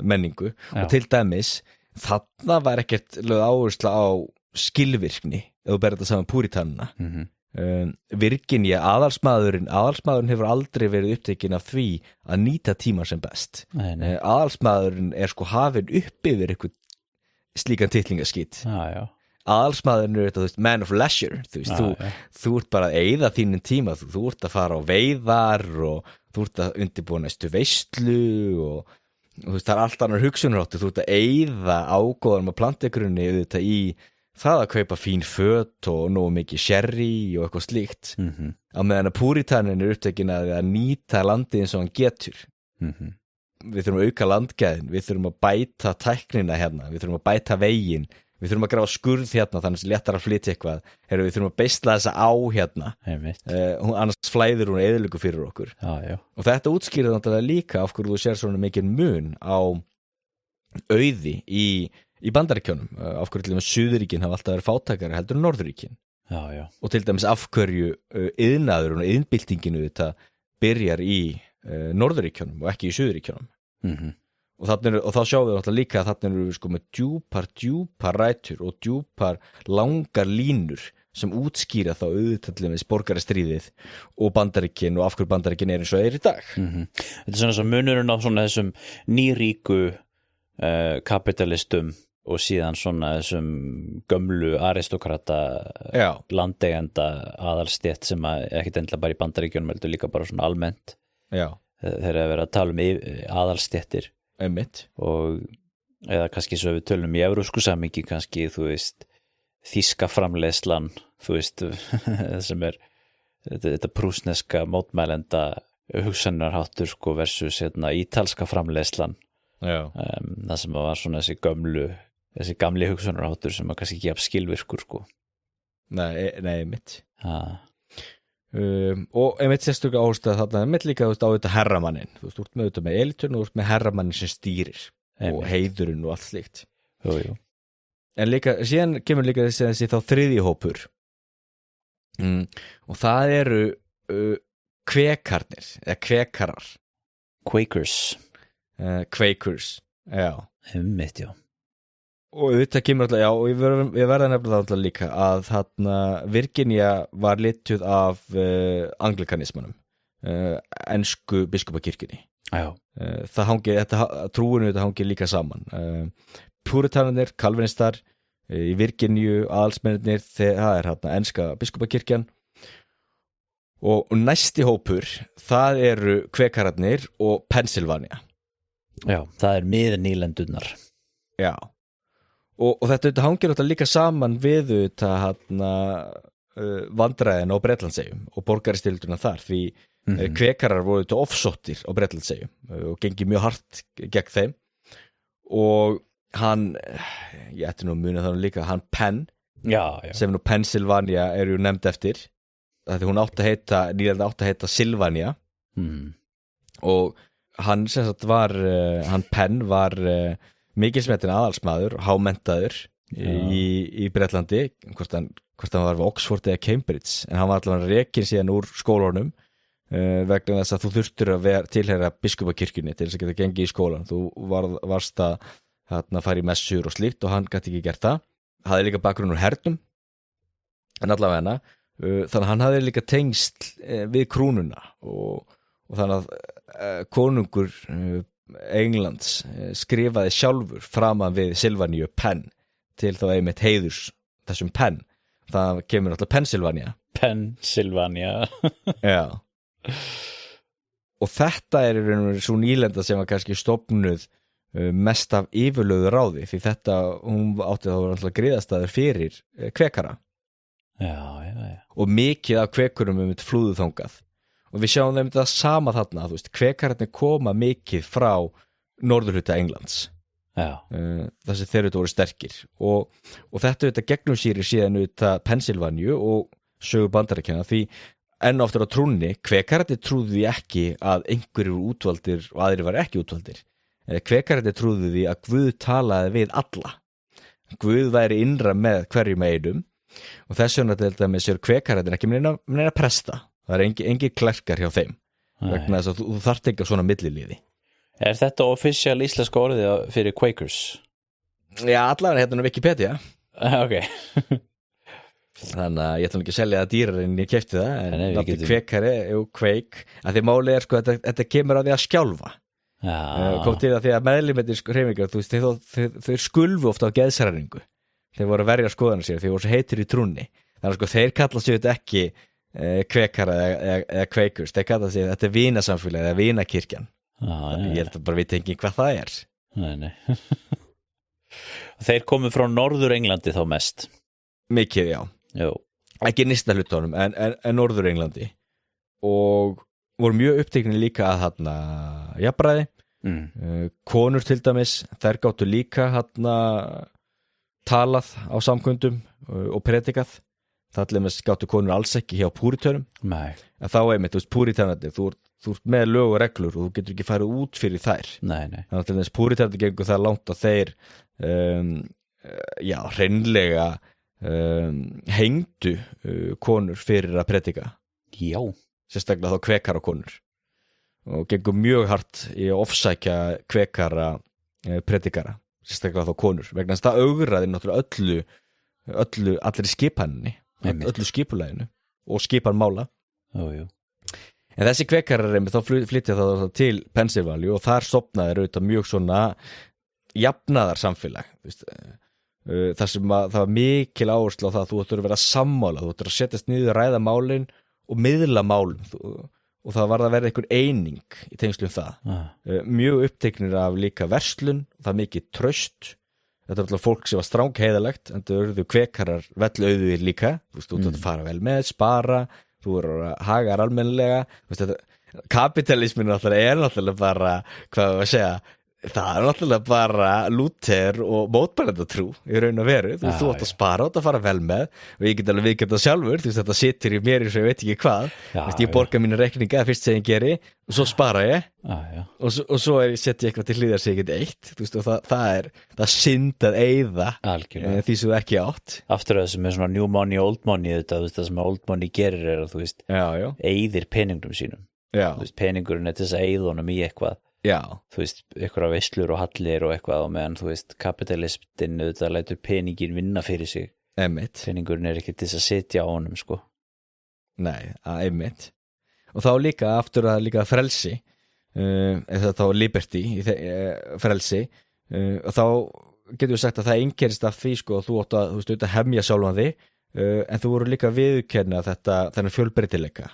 S2: menningu og til dæmis þarna var ekkert lögð áhersla á skilvirkni ef þú berð þetta saman púritanina Virginia aðalsmaðurinn hefur aldrei verið upptekinn af því að nýta tíma sem best aðalsmaðurinn sko hafinn upp yfir eitthvað slíkan titlingaskít aðalsmaðurinn þetta, man of leisure þú ert bara að eyða þínum tíma þú ert að fara á veiðar og þú ert að undirbúa næstu veislu og það er allt annar hugsunarháttur þú ert að eyða ágóðum að plantegrunni auðvitað í það að kaupa fín föt og nógu mikið sherry og eitthvað slíkt á meðan að púritanin upptekinn að nýta landið eins og hann getur við þurfum að auka landgæðin við þurfum að bæta tæknina hérna við þurfum að bæta veginn við þurfum að grafa skurð hérna þannig að léttar að flytja eitthvað við þurfum að beisla þessa á hérna annars flæðir hún eyðilegu fyrir okkur og þetta útskýrir náttúrulega líka af hverju þú sér svona mikinn mun á auði í Bandaríkjunum af hverju til dæmis Suðurríkin hafa alltaf verið fátækari heldur en Norðurríkin og til dæmis af hverju iðnaðurinn og iðnbyltinginu þetta byrjar í Norðurríkjunum og ekki í Suðurríkjunum og þá sjáum við náttúrulega líka að þarna eru við sko með djúpar rætur og djúpar langar línur sem útskýra þá auðvitað með borgarastríðið og Bandaríkin og af hverju Bandaríkin eins og í dag
S1: Þetta svona munurinn á svona þessum nýríku kapitalistum og síðan svona þessum gömlu aristokrata landeigenda aðalstétt sem ekkert endilega bara í Bandaríkjunum heldur líka bara svona almennt þeir eru að vera að tala aðalstéttir
S2: einmitt
S1: og eða kannski svo við tölum í evrópsku samhengi kannski, þú veist þýska framleiðslan, þú veist sem þetta prússneska mótmælenda hugsanarháttur sko versus ítalska framleiðslan það sem var svona þessi gamli hugsanarháttur sem var kannski ekki jafn skilvirkur sko
S2: Nei mitt og einmitt sérstöku ástæða þarna einmitt líka á þetta herramannin þú ert með þetta með elitun og þú ert með herramannin sem stýrir og heiðurinn og allt slíkt
S1: jú.
S2: En líka, síðan kemur líka þessi þá þriðji hópur og það eru kvekarnir eða kvekarar
S1: Quakers
S2: já
S1: einmitt, já
S2: og þetta kemur alltaf, já, og ég verða nefnilega alltaf líka að þarna Virginia var lituð af anglikanismanum ensku biskupakirkjunni trúinu þetta hangir líka saman púritanarnir, kalvinistar í Virginíu, aðalsmennirnir það þarna enska biskupakirkjan og næsti hópur það eru kvekararnir og Pennsylvania
S1: já, það miðnýlendurnar
S2: já og þetta hangir alltaf líka saman við þetta vandræðin á Bretlandseyjum og borgaristilduna þar því kvekarar voru þetta ofsóttir á Bretlandseyjum og gengi mjög hart gegn þeim og hann, ég ætti nú að muna það líka, hann Penn sem nú Pennsylvania er ju nefnd eftir því hún nýlega átti að heita Sylvania og hann sem sagt var hann Penn var mikilsmetinn aðalsmaður, hámenntaður í Bretlandi hvort hann var við Oxford eða Cambridge en hann var allavega rekinn síðan úr skólunum vegna þess að þú þurftur að tilheyra biskupakirkjunni til þess að geta gengið í skólan þú varst að fara í messur og slíkt og hann gæti ekki gert það hafði líka bakgrunn úr hernum en allavega þannig að hann hafði líka tengst við krúnuna og þannig að konungur Englands skrifaði sjálfur framan við Sylvaníu Penn til þá einmitt heiðurs þessum Penn það kemur náttúrulega
S1: Pennsylvania
S2: já og þetta í raun og veru svo nýlenda sem var kannski stofnuð mest af yfirlögðu ráði því þetta, hún átti að vera alltaf griðastaður fyrir kvekara
S1: já.
S2: Og mikið af kvekurum flúðu þangað og við sjáum þeim þetta sama þarna þú veist, kvekararnir koma mikið frá norðurhluta Englands þessi þeir voru sterkir og þetta gegnum sýri síðan Pennsylvania og sögu Bandaríkjanna því enn oftar á trúnni kvekararnir trúðu því ekki að einhverjir voru útvaldir og aðrir var ekki útvaldir kvekararnir trúðu því að Guð talaði við alla Guð væri innra með hverjum einum og þess vegna til dæmis kvekararnir ekki með neina presta það engin klerkar hjá þeim vegna þess að þú þarft ekki svona milliliði
S1: þetta official íslenska orðið fyrir Quakers?
S2: Já, allavega hérna Wikipedia
S1: ok
S2: þannig að ég ætla ekki að selja það dýrar en ég keypti það en nafni kvekari, Quake að því málið sko, þetta kemur á því að skjálfa kom til að því að meðlimendir hreyfingar, þú veist, þeir skulfu ofta á geðsræringu þeir voru að verja skoðanir sér, þeir voru svo heitir í trúnni þannig að sko, þeir kalla sér þetta ekki kvekara eða Quakers þeir kalla sér, þetta vinasamfélag eða vinakirkjan ég held að bara við tengjum hvað það er
S1: nei Þeir komu frá Norður Englandi þá mest
S2: mikið, já ekki nýsta hlutunum en Norður Englandi og voru mjög uppteknir líka að þarna jafnræði konur til dæmis, þær gáttu líka þarna talað á samkundum og predikað það gáttu konur alls ekki hjá púritönum en þá einmitt, þú veist, púritönandi þú ert með lög og reglur og þú getur ekki farið út fyrir þær
S1: nei.
S2: Þannig að þess púritönandi gengur það langt að þeir hreinlega hengdu konur fyrir að predika
S1: já
S2: sérstaklega þá kvekara konur og gengur mjög hart í að ofsækja kvekara predikara, sérstaklega þá konur vegna þess að það augraði náttúrulega allir skipaninni öllu skipulæginu og skipanmála en þessi kvekarar þá flytja það til Pennsylvania og þar stofnaði auðvitað mjög svona jafnaðar samfélag þar sem að það var mikil áhersla á það að þú ættir að vera sammála, þú ættir að setjast niður að ræða málin og miðla málum og það var að vera einhver eining í tengslum það mjög uppteknir af líka verslun, það mikið traust, þetta var alltaf fólk sem var strangheiðalegt en það urðu kvekarar vellauðir líka, þú ætti að fara vel með, spara, þú voru að haga almennilega, kapitalismin náttúrulega bara, hvað var að segja, það náttúrulega bara Lúther og mótbærendatrú í raun og veru, þú átt að spara, átt að fara vel með og ég get alveg viðkjönda sjálfur, þetta situr í mér eins og ég veit ekki hvað, ég borga mínu reikninga fyrst sem ég geri og svo spara ég og svo setja ég eitthvað til hlýðar sem ég get eitt, og það synd að eyða því sem þú ekki átt.
S1: Aftur að það sem svona new money, old money, það sem old money gerir að þú veist, eyðir peningum sínum, peningurinn til þess að eyða honum í eitthvað. Þú veist, einhverja veislur og hallir og eitthvað og meðan, þú veist, kapitalistin auðvitað lætur peningin vinna fyrir sig. Peningurinn ekki til þess að setja á honum, sko.
S2: Nei, einmitt. Og þá líka, aftur að líka frelsi, eða þá liberty, frelsi, og þá getur við sagt að það einkerist af því, sko, þú átt að hemja sjálfan þig, en þú voru líka viðurkenna þennan fjölbreytileika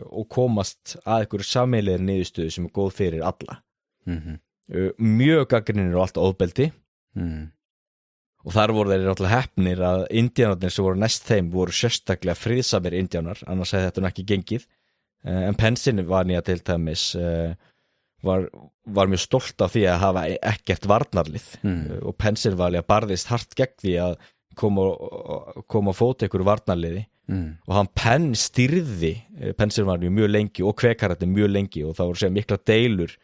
S2: og komast að einhverju sameiginlegri niðurstöðu sem góð fyrir alla. Mjög gagnrýnir og alltaf ofbeldi og þar voru þeir náttúrulega heppnir að indíánarnir sem voru næst þeim voru sérstaklega friðsamir indíánar, annars hefði þetta ekki gengið, en Pennsylvania til dæmis var mjög stolt af því að hafa ekkert varnarlið og Pennsylvania barðist hart gegn því að koma að fóta ykkur varnarliði og hann Penn stýrði Pennsylvania mjög lengi og kvekarættin mjög lengi og það voru sér mikla deilur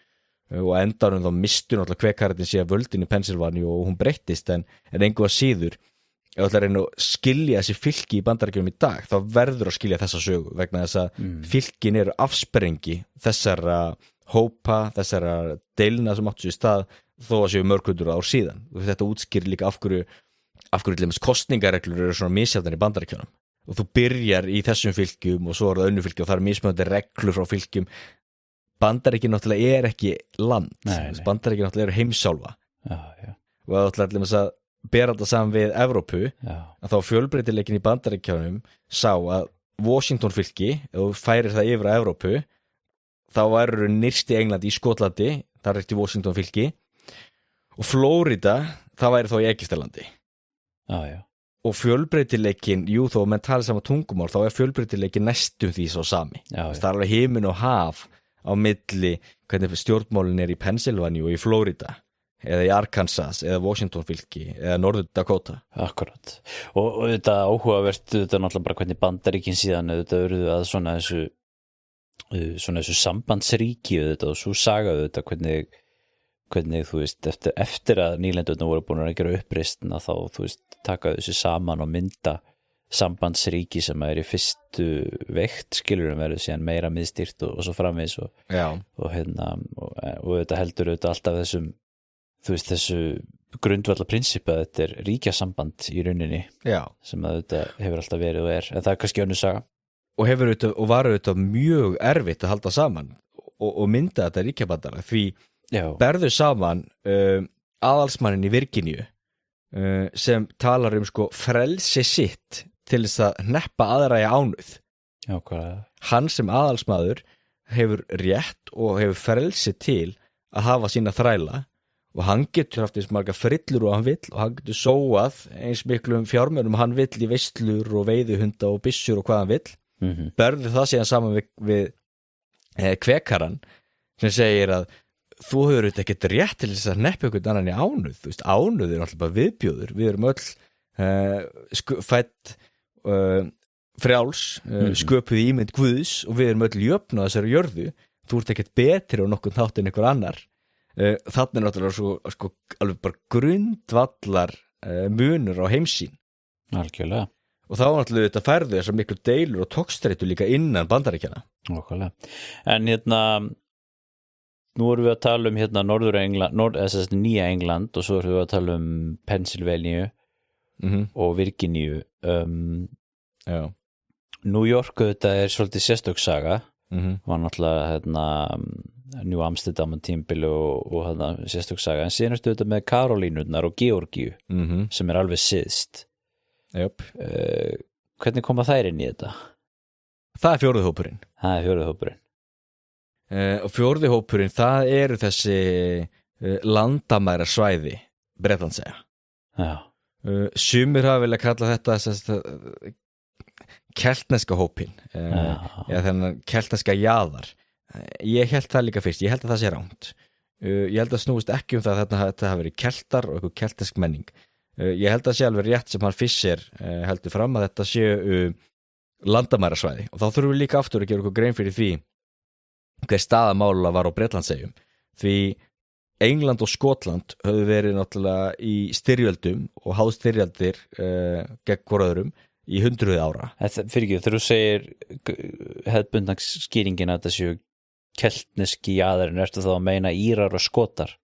S2: og endanum þá mistu náttúrulega kvekarættin sér völdin í Pennsylvania og hún breyttist en engu að síður ef það reyna að skilja þessi fylki í Bandaríkjunum í dag þá verður að skilja þessa sögu vegna þess að fylkin eru afsprengi þessara hópa, þessara deilna sem áttu sér stað þó að séu mörg hundrað ár síðan og þetta útskýrir líka af hverju kostningareglur eru svona misjafnar í Bandaríkjunum og þú byrjar í þessum fylkjum og svo er það önnur fylki og það eru mismunandi reglur frá fylkjum. Bandaríkin náttúrulega ekki land, Bandaríkin náttúrulega heimsálfa og það náttúrulega að bera þetta saman við Evrópu að þá fjölbreytileikin í Bandaríkjunum sá að Washington fylki ef þú færir það yfir að Evrópu þá væru nyrst í Englandi í Skotlandi það er eftir Washington fylki og Flórida það væri þá í Egyptalandi og fjölbreytileikin, þó að menn tala saman tungumál þá fjölbreytileikin næstum því svo sami það er alveg himinn og haf á milli hvernig stjórnmálin í Pennsylvania og í Flórida eða í Arkansas eða Washington fylki eða Norður Dakota.
S1: Akkurat og þetta áhugavert þetta náttúrulega bara hvernig Bandaríkin síðan þetta urðu að svona þessu sambandsríki þetta og svo saga þetta hvernig þú veist eftir að nýlendurnar voru búin að gera uppreisn þá þú veist taka þessu saman og mynda sambandsríki sem í fyrstu veikt skilur verður síðan meira miðstýrt og svo framvegis og þetta heldur þetta alltaf þessum þú veist þessu grundvallar prinsippi að þetta ríkjasamband í rauninni sem að þetta hefur alltaf verið og en það kannski önnur saga
S2: og var auðvitað mjög erfitt að halda saman og mynda þetta ríkjabandalag því berðu saman aðalsmannin í Virginíu sem talar sko frelsi sitt til þess að hneppa aðra í ánauð hann sem aðalsmaður hefur rétt og hefur frelsi til að hafa sína þræla og hann getur haft eins marga frillur og hann vill og hann getur sóað eins miklum fjármunum hann vill í veislur og veiðihunda og byssur og hvað hann vill berðu það síðan saman við kvekaran sem segir að þú hefur auðvitað ekkert rétt til þess að hneppa einhvern annan í ánauð þú veist, ánauð alltaf bara viðbjóður við erum öll fædd frjáls sköpuð í ímynd Guðs og við erum öll jöfn á þessari jörðu þú ert ekkert betri á nokkurn hátt en einhver annar þarna náttúrulega sko alveg bara grundvallar munur á heimsýn
S1: algjörlega
S2: og þá náttúrulega þetta færðu þessar miklu deilur og togstreitu líka innan Bandaríkjanna
S1: algjörlega en nú erum við að tala um Norður-England, nýja England og svo erum við að tala um Pennsylvania og Virginíu. New York þetta svolítið sérstök saga, var náttúrulega New Amsterdam tímabili og hann sérstök saga, en síðan ertu þetta með Karolínurnar og Georgíu sem alveg síðst.
S2: Jöp.
S1: Hvernig koma þær inn í þetta?
S2: Það er fjórði hópurinn. Og fjórði hópurinn, það eru þessi landamæra svæði Bretlandseyja.
S1: Já.
S2: Sumir hafa viljað kalla þetta keltneska hópinn, eða þennan keltneska jaðar. Ég held það líka fyrst, ég held að það sé rangt. Ég held að snúist ekki um það að þetta hafi verið keltar og eitthvað keltnesk menning. Ég held að sé alveg rétt sem hann Fischer heldur fram að þetta séu landamærasvæði, og þá þurfum við líka aftur að gera eitthvað grein fyrir því hver staða mála var á Bretlandseyjum, því England og Skotland höfðu verið náttúrulega í styrjöldum og háð styrjaldir gegn hvor öðrum í 100 ára.
S1: Fyrir ekki, þegar þú segir hefðbundna skýringin að þetta séu keltneski jaðarinn, ertu þá að meina Írar og Skotar?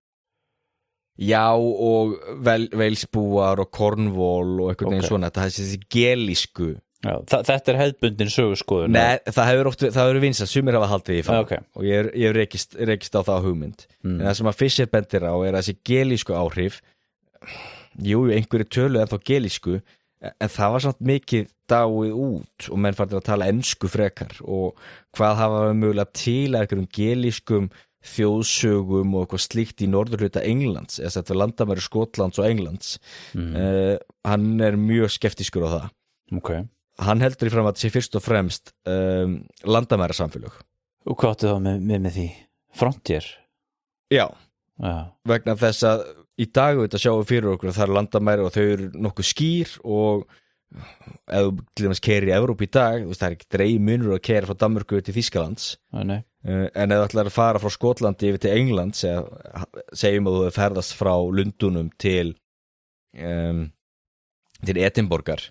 S2: Já, og Velsbúar og Cornwall og einhvern veginn svona, þetta er þessi gelísku.
S1: Já, þetta er hefðbundin söguskoðun.
S2: Nei, það hefur vinsað, sumir hafa haldið í fram og ég hef rekist á það hugmynd. En það sem að Fischer bendir á er þessi gelísku áhrif, einhverju tölu en þá gelísku, en það var samt mikið dáið út og menn farnir að tala ensku frekar, og hvað hafa mögulega til að einhverjum gelískum þjóðsögum og eitthvað slíkt í norðurhluta Englands, eða þetta landamæri Skotlands og Englands. Hann er mjög skeptískur á það.
S1: Okay.
S2: Hann heldur í fram að þetta sé fyrst og fremst landamæra samfélög.
S1: Og hvað áttu þá með því? Frontier?
S2: Já. Vegna þess að í dag þetta sjáum við fyrir okkur að það er landamæri og þau eru nokkuð skýr, og ef þú til dæmis keyrir í Evrópu í dag, það er ekki dreig munur að keyra frá Danmörku til Þýskalands. En ef þú ætlar að fara frá Skotlandi yfir til Englands, segjum að þú ferðast frá Lundunum til Edinborgar,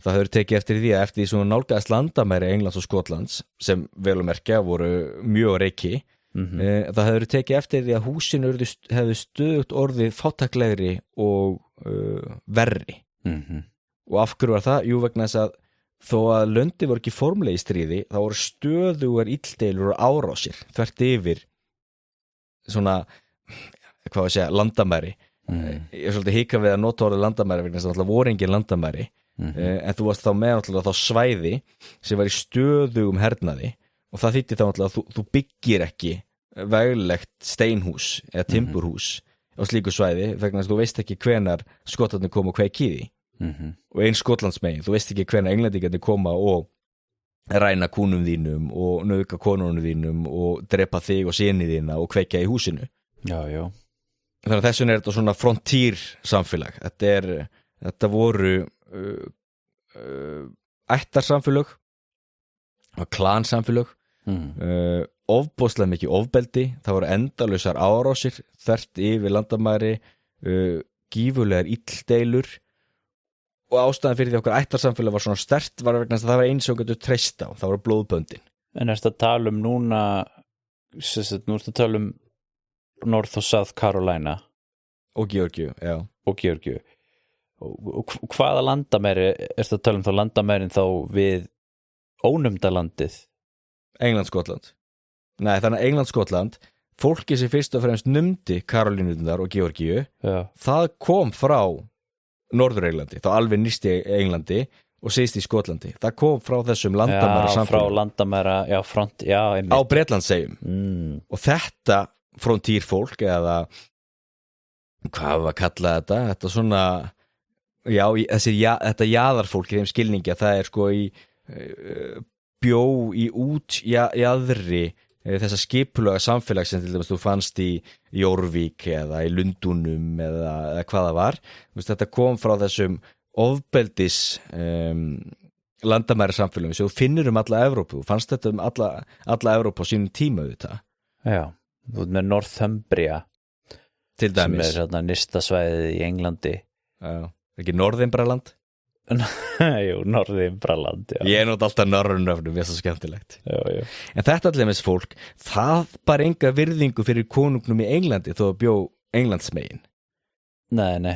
S2: þá hefur tekið eftir því að eftir því svona nálgaðist landamæri Englands og Skotlands, sem vel að merkja voru mjög reiki, það hefur tekið eftir því að húsin hefðu stöðugt orðið fátæklegri og verri. Og af hverju var það? Jú, vegna þess að þó að löndi voru ekki formlega í stríði, þá voru stöðugar illdeilur og árásir þvert yfir svona, hvað að segja, landamæri. Ég er svolítið hika við að nota orðið landamæri vegna þess að það voru engin landamæri, en þú varst þá með náttúrulega þá svæði sem var í stöðugum hernaði, og það þýtti þá náttúrulega að þú byggir ekki veglegt steinhús eða timburhús á slíku svæði, vegna þess að þú veist ekki hvenar Skotlarnir koma og kveiki í því. Og eins Skotlandsmegin, þú veist ekki hvenar Englendingarnir koma og ræna kúnum þínum og nauðga konunum þínum og drepa þig og syni þína og kveikja í húsinu.
S1: Já.
S2: Þannig að þessun er þetta svona frontýr samfélag. Þetta voru ættarsamfélög og klansamfélög, ofboðslega mikið ofbeldi, það voru endalausar árásir þvert yfir landamæri, gífurlegar illdeilur, og ástæðan fyrir því okkar ættarsamfélag var svona sterkt var vegna þess að það var eins og getur treyst á, það voru blóðböndin. En
S1: ertu að tala um núna ertu að tala um North og South Carolina
S2: og Georgíu, já.
S1: Og Georgíu. Og hvaða landamæri ertu að tala um þá landamærin þá við ónumda landið?
S2: England-Skotland. Nei, þannig að England-Skotland, fólki sem fyrst og fremst numdi Karolínurnar og Georgíu, það kom frá Norður-Englandi, þá alveg nýst í Englandi og síðst í Skotlandi. Það kom frá þessum landamæra samfélagum. Já, frá landamæra, einmitt. Á Bretlandseyjum. Og þetta frontýrfólk, eða hvað var að kalla þetta? Þetta svona, þetta jaðarfólk í þeim skilningi að það er sko bjó í útjaðri þessa skipulaga samfélag sem til dæmis þú fannst í Jórvík eða í Lundunum eða hvað það var. Þetta kom frá þessum ofbeldis landamæri samfélagum sem þú finnur alla Evrópu. Þú fannst þetta alla Evrópu á sínum tíma þetta. Já, þú veit með Northumbria til dæmis. Sem er hérna nýstasvæðið í Englandi. Já, ekki Norðimbraland? Jú, Norðimbraland, já. Ég nót alltaf norrunöfnum, ég er svo skemmtilegt. Já. En þetta allir með fólk, það bara enga virðingu fyrir konungnum í Englandi þó að bjó Englandsmegin. Nei.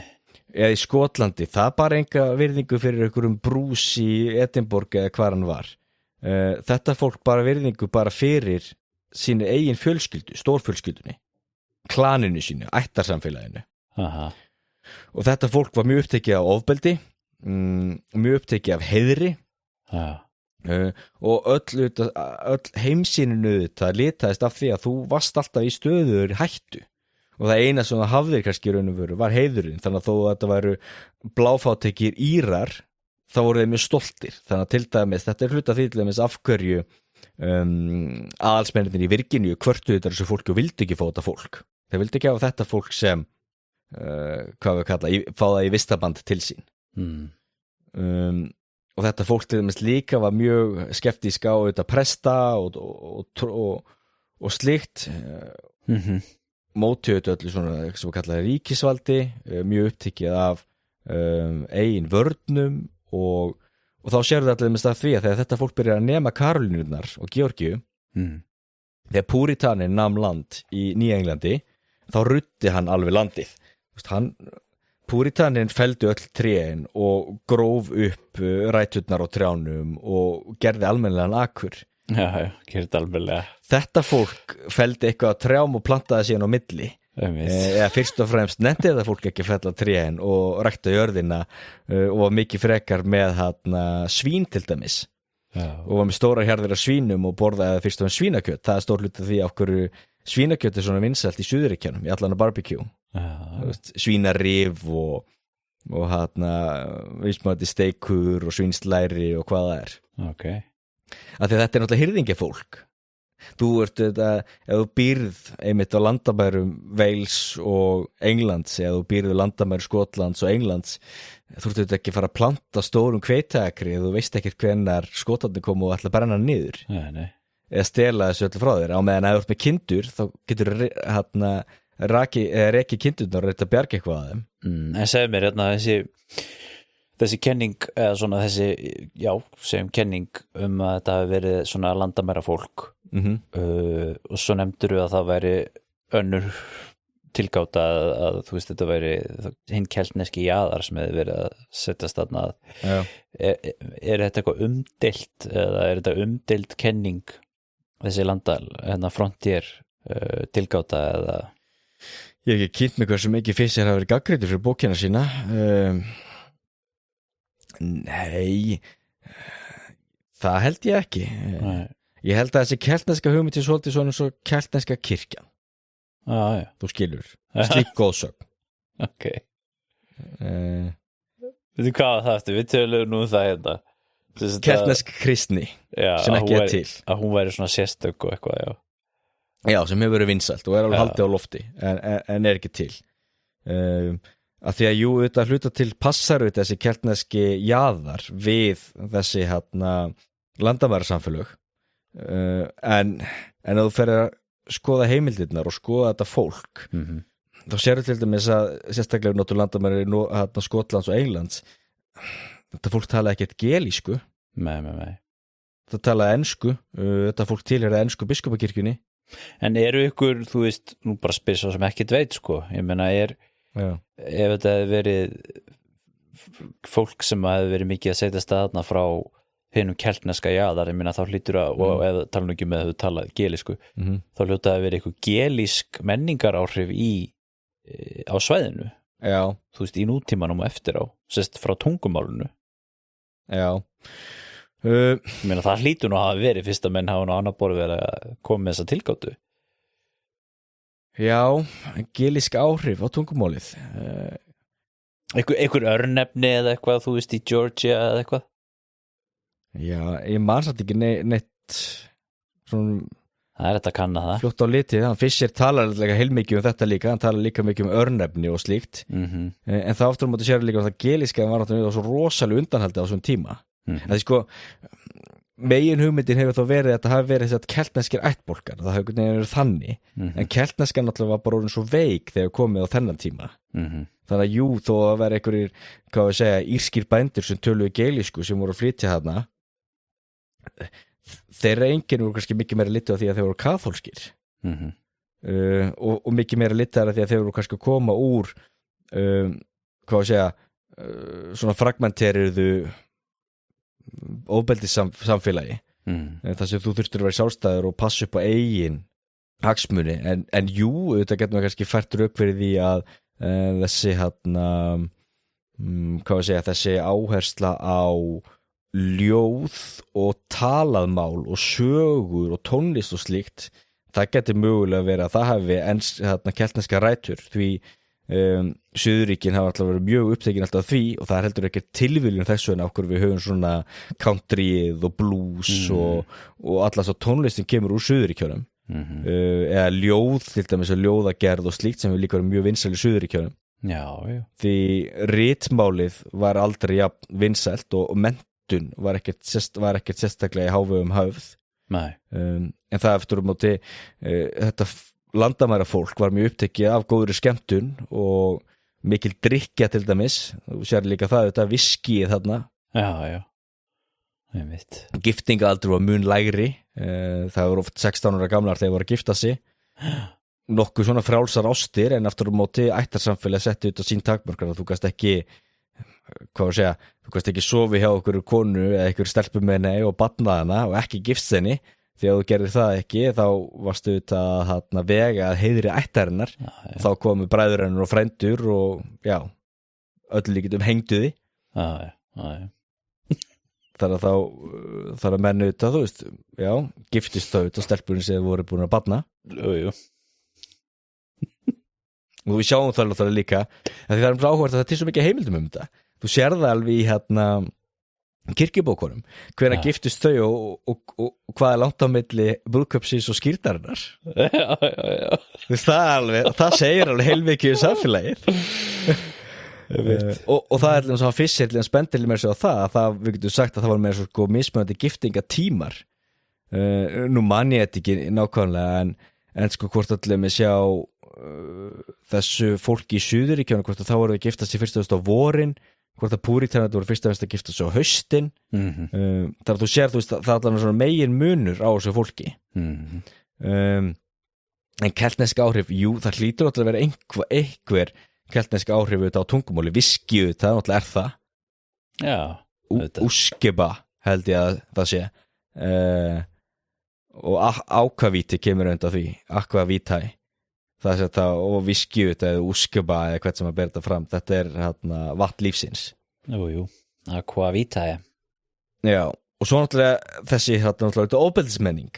S2: Eða í Skotlandi, það bara enga virðingu fyrir einhverjum brús í Edinborg eða hvar hann var. Þetta fólk bara virðingu bara fyrir sínu eigin fjölskyldu, stórfjölskyldunni, klaninu sínu, ættarsamfélaginu.
S1: Aha.
S2: Og þetta fólk var mjög upptekið af ofbeldi, mjög upptekið af heiðri, og öll heimsýninu það litaðist af því að þú varst alltaf í stöður hættu, og það eina sem það hafðir kannski í raun og veru var heiðurinn. Þannig að þó að þetta væru bláfátekir Írar, þá voru þeir mjög stoltir. Þannig að til dæmis, þetta hluta því til dæmis af hverju aðalsmennirnir í Virginíu kvörtuðu þetta þessu fólki og vildu ekki fá þetta fólk. Þeir vildu ekki hafa þetta fólk sem hvað við kalla, fá það í vistaband til sín. Og þetta fólk til dæmis líka var mjög skeptísk á þetta presta og slíkt. Mótuðu öllu svona sem við kallaði ríkisvaldi, mjög upptekið af eigin vörnum og þá sérðu þetta allir með stað því að þegar þetta fólk byrjar að nema Karolínurnar og Georgíu, þegar Púritaninn nam land í Nýja-Englandi, þá ruddi hann alveg landið. Púritaninn felldi öll trén og gróf upp ræturnar á trjánum og gerði almennilegan akur.
S1: Já, gerði almennilega.
S2: Þetta fólk felldi eitthvað á trjám og plantaði síðan á milli. Eða fyrst og fremst nefndi þetta fólk ekki fella trén og rækta jörðina og var mikið frekar með svín til dæmis. Og var með stóra hjarðir af svínum og borðaði fyrst og fremst svínakjöt. Það er stór hluti því af hverju svínakjöt er svona vinsælt í Suðurríkjunum, í allan að barbecue. Svínarif og vísmæti steikur og svínslæri og hvað það er.
S1: Okay.
S2: Af því þetta er náttúrulega hirðingafólk. Þú ert þetta, ef þú býrð einmitt á landamærum Wales og Englands, eða þú býrð landamærum Skotlands og Englands, þú ert þetta ekki að fara að planta stórum hveitiakri eða þú veist ekkert hvenær Skotlandi komu og ætla að brenna niður.
S1: Nei. Eða
S2: stela þessu öllu frá þér. Á meðan ef þú ert með kindur, þá getur reki kindurnar og þetta bjarga eitthvað að þeim.
S1: En segðu mér þessi kenning, eða svona segjum kenning að þetta hafi verið svona landamæra fólk, og svo nefndur að það væri önnur tilgáta að þú veist þetta væri hinn keltneski jaðar sem hefði verið að setjast þarna að. Er þetta eitthvað umdeilt eða er þetta umdeild kenning þessi frontier tilgáta eða?
S2: Ég hef ekki kynnt mig hversu mikið Fischer hafa verið gagnrýndur fyrir bókina sína. Nei, það held ég ekki.
S1: Nei.
S2: Ég held að þessi keltneska hugmynd er svolítið svona svo keltneska kirkjan.
S1: Já.
S2: Þú skilur, slík góðsögn.
S1: Ok. Veitu hvað það eftir, við tölum nú það hérna.
S2: Keltnesk kristni, sem ekki er til.
S1: Að hún væri svona sérstök og eitthvað, já.
S2: Já, sem hefur verið vinsælt og er alveg haldið á lofti, en er ekki til. Að því að þetta hluta til passar þessi keltneski jaðar við þessi landamærasamfélög, en ef þú fer að skoða heimildirnar og skoða þetta fólk, þá sérðu til dæmis að sérstaklega notur landamæri Skotlands og Englands, þetta fólk talaði ekkert gelísku.
S1: Nei.
S2: Það talaði ensku, þetta fólk tilheyraði ensku biskupakirkjunni.
S1: En eru ykkur, þú veist, nú bara spyr svo sem ekkert veit, ég meina ef þetta hefði verið fólk sem hefði verið mikið að setja staðna frá hinum keltneska jaðar, ég meina þá hlýtur að, og ef tala nú ekki með þau talað gelísku, þá hljóta að verið eitthvað gelísk menningaráhrif á svæðinu.
S2: Já.
S1: Þú veist, í nútímanum og eftir á, sérst frá tungumálunu.
S2: Já.
S1: Ég meina það hlýtur nú að hafa verið fyrst að menn hafa nú annar borð verið að koma með þessa tilgátu.
S2: Já, gelísk áhrif á tungumálið.
S1: Einhver örnefni eða eitthvað, þú veist, í Georgia eða eitthvað?
S2: Já, ég man satt ekki neitt svona.
S1: Það er þetta að kanna það.
S2: Fljótt á litið, hann Fischer talar heilmikið þetta líka, hann talar líka mikið örnefni og slíkt, en það aftur á móti sér líka að það gelíska var náttúrulega svo rosalega undanhaldi á svona tíma. Það megin hugmyndin hefur þá verið að þetta hafi verið þess að keltneskir ættbólkar, það hefur verið þannig, en keltneskan náttúrulega var bara orðin svo veik þegar komið á þennan tíma. Þannig að þó að vera einhverjir, hvað við segja, írskir bændur sem töluðu gelísku sem voru að flytja þarna, þeirra enginn voru kannski mikið meira litið á því að þeir voru kaþólskir, og mikið meira litið á því að þeir voru kannski að koma úr hvað við segja, svona fragmenteriðu ofbeldis samfélagi, þar sem þú þurftir að vera sjálfstæður og passa upp á eigin hagsmuni, en jú, þetta getur maður kannski fært rök fyrir því að þessi hvað segja, þessi áhersla á ljóð og talað mál og sögur og tónlist og slíkt, það getur mögulega verið að það hafi keltneska rætur, því Suðurríkin hafa alltaf verið mjög upptekin alltaf því, og það heldur ekki tilviljun þessu en okkur við höfum svona countryið og blues og allar svo tónlistin kemur úr Suðurríkjunum, eða ljóð, til dæmis að ljóðagerð og slíkt sem við líka verið mjög vinsæl í Suðurríkjunum.
S1: Já.
S2: Því ritmálið var aldrei vinsælt og menntun var ekkert sérstaklega í hávegum höfð.
S1: Nei.
S2: En það eftir móti þetta landamæra fólk var mjög upptekið af góðri skemmtun og mikil drykkja til dæmis, þú sér líka þetta viskíið þarna.
S1: Já. Ég veit.
S2: Giftingaaldurinn var mun lægri, það voru oft 16 ára gamlar þegar voru að gifta sig, nokkuð svona frjálsar ástir, en aftur móti ættarsamfélagi setti út á sín takmarkar að þú gast ekki, þú gast ekki sofi hjá okkur konu eða einhver stelpu með henni og batna hana og ekki gifst henni, því að þú gerir það ekki þá varstu að vega að heiðri ættarinnar, þá komu bræður hennar og frændur og öllu líkitum hengduði. Þar að menn þú veist, giftist þau á stelpunni sem voru búin að batna.
S1: Jú.
S2: Og við sjáum það líka, að því það er áhugavert að það er svo mikið heimildum þetta. Þú sér það alveg í kirkjubókunum, hvenær giftist þau og hvað er langt á milli brúðkaupsins og skírnarinnar.
S1: Já.
S2: Það segir alveg heilmikið um samfélagið. Og það er alveg fyrst spendileg með sig á það við getum sagt að það var með svo mismunandi giftingatímar. Nú man ég þetta ekki nákvæmlega, en hvort allir með sjá þessu fólki í Suðurríkjunum, hvort þá voru að gifta sig fyrst á vorin, hvort að púritanarnir voru fyrst að gifta sig á haustin. Þar að þú sér, það er allavega svona megin munur á þessu fólki. En keltnesk áhrif, jú, það hlýtur að vera einhver keltnesk áhrif á tungumáli, viskíu, það náttúrulega það.
S1: Já.
S2: Úskeba held ég að það sé. Og ákvavíti kemur undan því, akvavítæ. Það sé þetta, og viskíut eða úskeba eða hvert sem að bera þetta fram, þetta er vatn lífsins.
S1: Jú, aquavitae.
S2: Já, og svo náttúrulega þessi náttúrulega ofbeldismenning,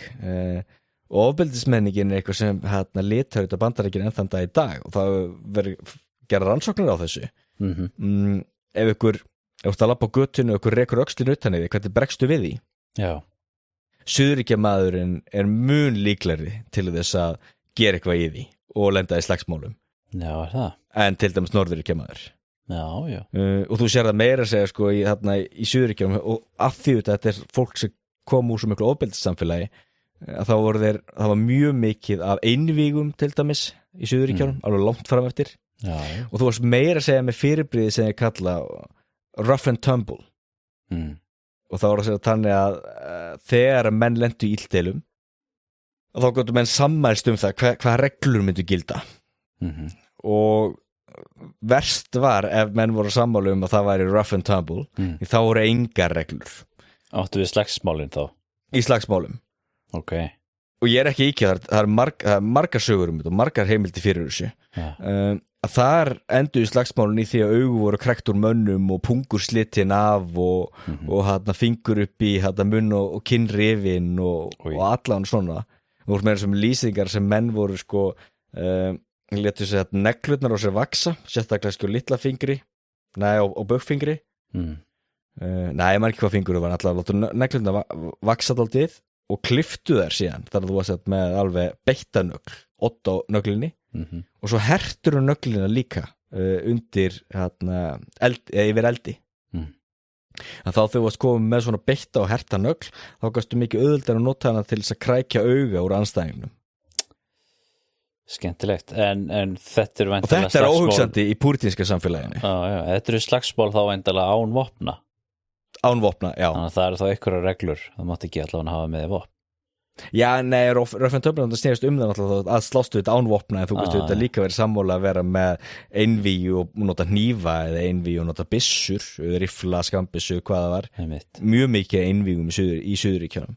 S2: og ofbeldismenningin er eitthvað sem litar þetta Bandaríkin enn þann dag í dag, og það verður gera rannsóknir á þessu. Ef þú að labba á götunni og ykkur rekur öxlinu utan í því, hvernig bregstu við því? Já. Suðurríkjamaðurinn er mun líklegri til þess að gera eitthvað í því og lenda í slagsmálum.
S1: Já, það.
S2: En til dæmis Norðurríkjamaður.
S1: Já.
S2: Og þú sér það meira að segja í Suðurríkjum, og af því þetta er fólk sem kom úr svo miklu ofbeldissamfélagi, að það var mjög mikið af einvígum til dæmis í Suðurríkjum, alveg langt fram eftir. Já. Og þú varst meira að segja með fyrirbrigði sem ég kalla rough and tumble. Og þá var að segja þannig að þegar menn lentu í illdeilum, og þá gáttu menn sammælst það hvað reglur myndu gilda. Og verst var ef menn voru sammála að það væri rough and tumble, þá voru engar reglur.
S1: Áttu við slagsmálin þá? Í
S2: slagsmálum.
S1: Ok.
S2: Og ég er ekki það er margar sögur þetta og margar heimildi fyrir þessu. Að þar endur slagsmálin í því að augu voru krekt úr mönnum og pungur slitinn af og fingur upp í munn og kinnrifin og allan svona. Þú voru meira sem lýsingar sem menn voru letu sig neglurnar á sér vaksa, sérstaklega litla fingri, og böggfingri. Nei, maður ekki hvað fingur það var, alltaf látu neglurnar vaksa daldið og kliftu þær síðan, þar að þú var með alveg beitta nögl, 8 á nöglinni, og svo hertur nöglina líka undir yfir eldi. En þá þau varst komið með svona beitta og herta nögl, þá gastu mikið auðveldar að nota hana til þess að krækja auga úr andstæðingnum.
S1: Skemmtilegt, en þetta er
S2: væntanlega slagsmál. Og þetta er óhugsandi í púritinska samfélaginu.
S1: Já, þetta eru slagsmál þá væntanlega án vopna.
S2: Án vopna, já.
S1: Þannig að það eru þá einhverjar reglur, það mátti ekki allavega hafa með vopn.
S2: Já, nei, Rough and Tumble það snýrist það náttúrulega að slástu þetta án vopna, en þú veist þetta líka verið sammála að vera með einvíu og nota hnífa eða einvíu og nota byssur, riffla, skambissu, hvað það var. Mjög mikið einvíum í Suðurríkjunum.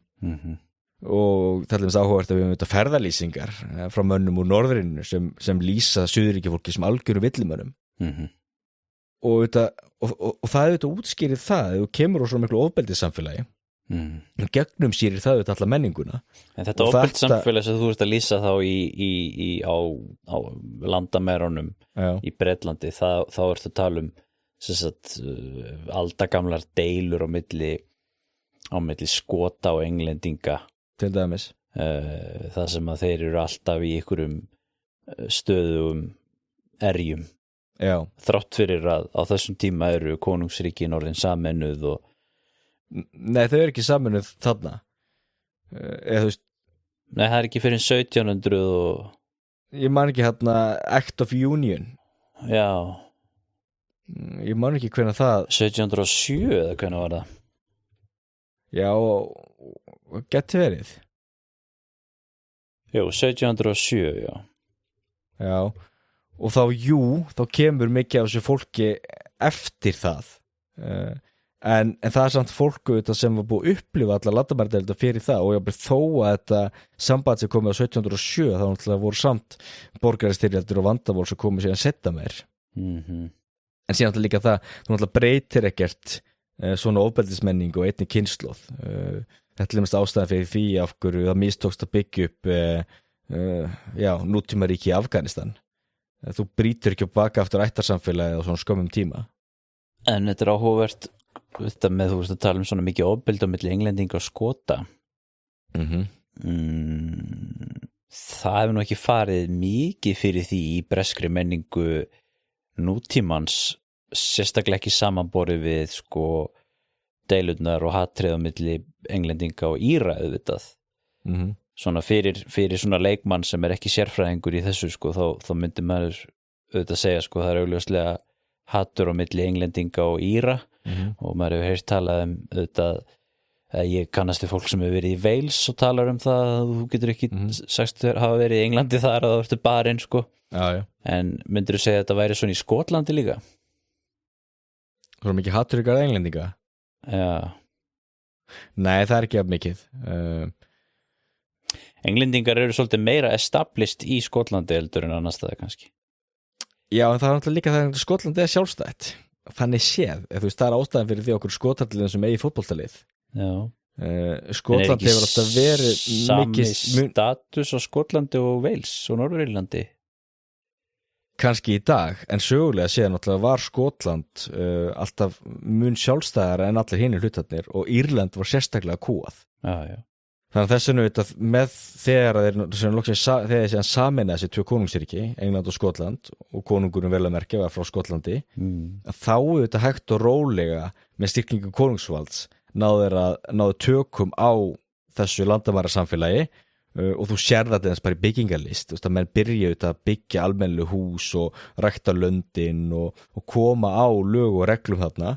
S2: og það er þess áhugavert að við höfum þetta ferðalýsingar frá mönnum úr norðrinu sem lýsa suðuríkjafólki sem algjörum villimönnum og það er þetta útskýrið það ef þú kemur úr svo miklu ofbeldissamfélagi gegnum sýrir það auðvitað alla menninguna.
S1: En þetta ofbeldissamfélagi sem þú ert að lýsa þá á landamærunum í Bretlandi, þá ertu að tala aldagamlar deilur á milli Skota og Englendinga
S2: til dæmis
S1: það sem að þeir eru alltaf í einhverjum stöðugum erjum þrátt fyrir að á þessum tíma eru konungsríkin orðin sameinuð og
S2: Nei, þau eru ekki sameinuð þarna eða þú veist
S1: Nei, það er ekki fyrir 1700 og
S2: Ég man ekki hérna Act of Union
S1: Já
S2: Ég man ekki hvenær það
S1: 1707 eða hvenær var það
S2: Já, geti verið
S1: Jú, 1707,
S2: já og þá kemur mikið af þessu fólki eftir það en það er samt fólku sem var búið að upplifa allar landamæradeilur fyrir það og ég bara þó að þetta samband sem komið á 1707 þá náttúrulega voru samt borgarastyrjaldir og vandamál sem komið síðan setna meir en síðan náttúrulega líka það þú náttúrulega breytir ekkert svona ofbeldismenning og einni kynslóð þetta er mest ástæðan fyrir því af hverju það mistókst að byggja upp nútímaríki í Afganistan þú brýtur ekki á baka aftur ættarsamfélagi á svona skömmum tíma
S1: En þetta er áhugavert þetta með þú veist að tala svona mikið ofbeldi á milli Englendinga og Skota það hefur nú ekki farið mikið fyrir því í breskri menningu nútímans sérstaklega ekki samanborið við deilurnar og hatrið á milli Englendinga og Íra auðvitað svona fyrir svona leikmann sem er ekki sérfræðingur í þessu þá myndi maður auðvitað segja það er augljóslega hatur á milli Englendinga og Íra og maður hefur heyrt talað auðvitað að ég kannast við fólk sem hefur verið í Wales og talar það að þú getur ekki sagst hafa verið í Englandi þar að það ertu barinn en myndirðu segja að þetta væri svona í Skotlandi líka?
S2: Svo mikið hatur ykkur Englendinga?
S1: Já
S2: Nei, það er ekki af mikið
S1: Englendingar eru svolítið meira established í Skotlandi heldur en annars staðar kannski
S2: Já, en það er náttúrulega líka það að Skotlandi er sjálfstætt þannig séð, það er ástæðan fyrir því okkur skotaldliðin sem eigi fótboltalið Skotland hefur alltaf verið mikið
S1: status á Skotlandi og Wales og Norður-Írlandi
S2: kannski í dag, en sögulega séðan náttúrulega var Skotland alltaf mun sjálfstæðara en allir hinir hlutarnir og Írland var sérstaklega kúað
S1: já.
S2: Þannig að þessu auðvitað með þegar þeir sameina þessi tvö konungsríki, England og Skotland og konungurinn vel að merkja var frá Skotlandi þá auðvitað hægt og rólega með styrkingu konungsvalds náðu tökum á þessu landamærasamfélagi og þú sér þetta eins bara í byggingarlist að menn byrja að byggja almennileg hús og rækta löndin og koma á lög og reglum þarna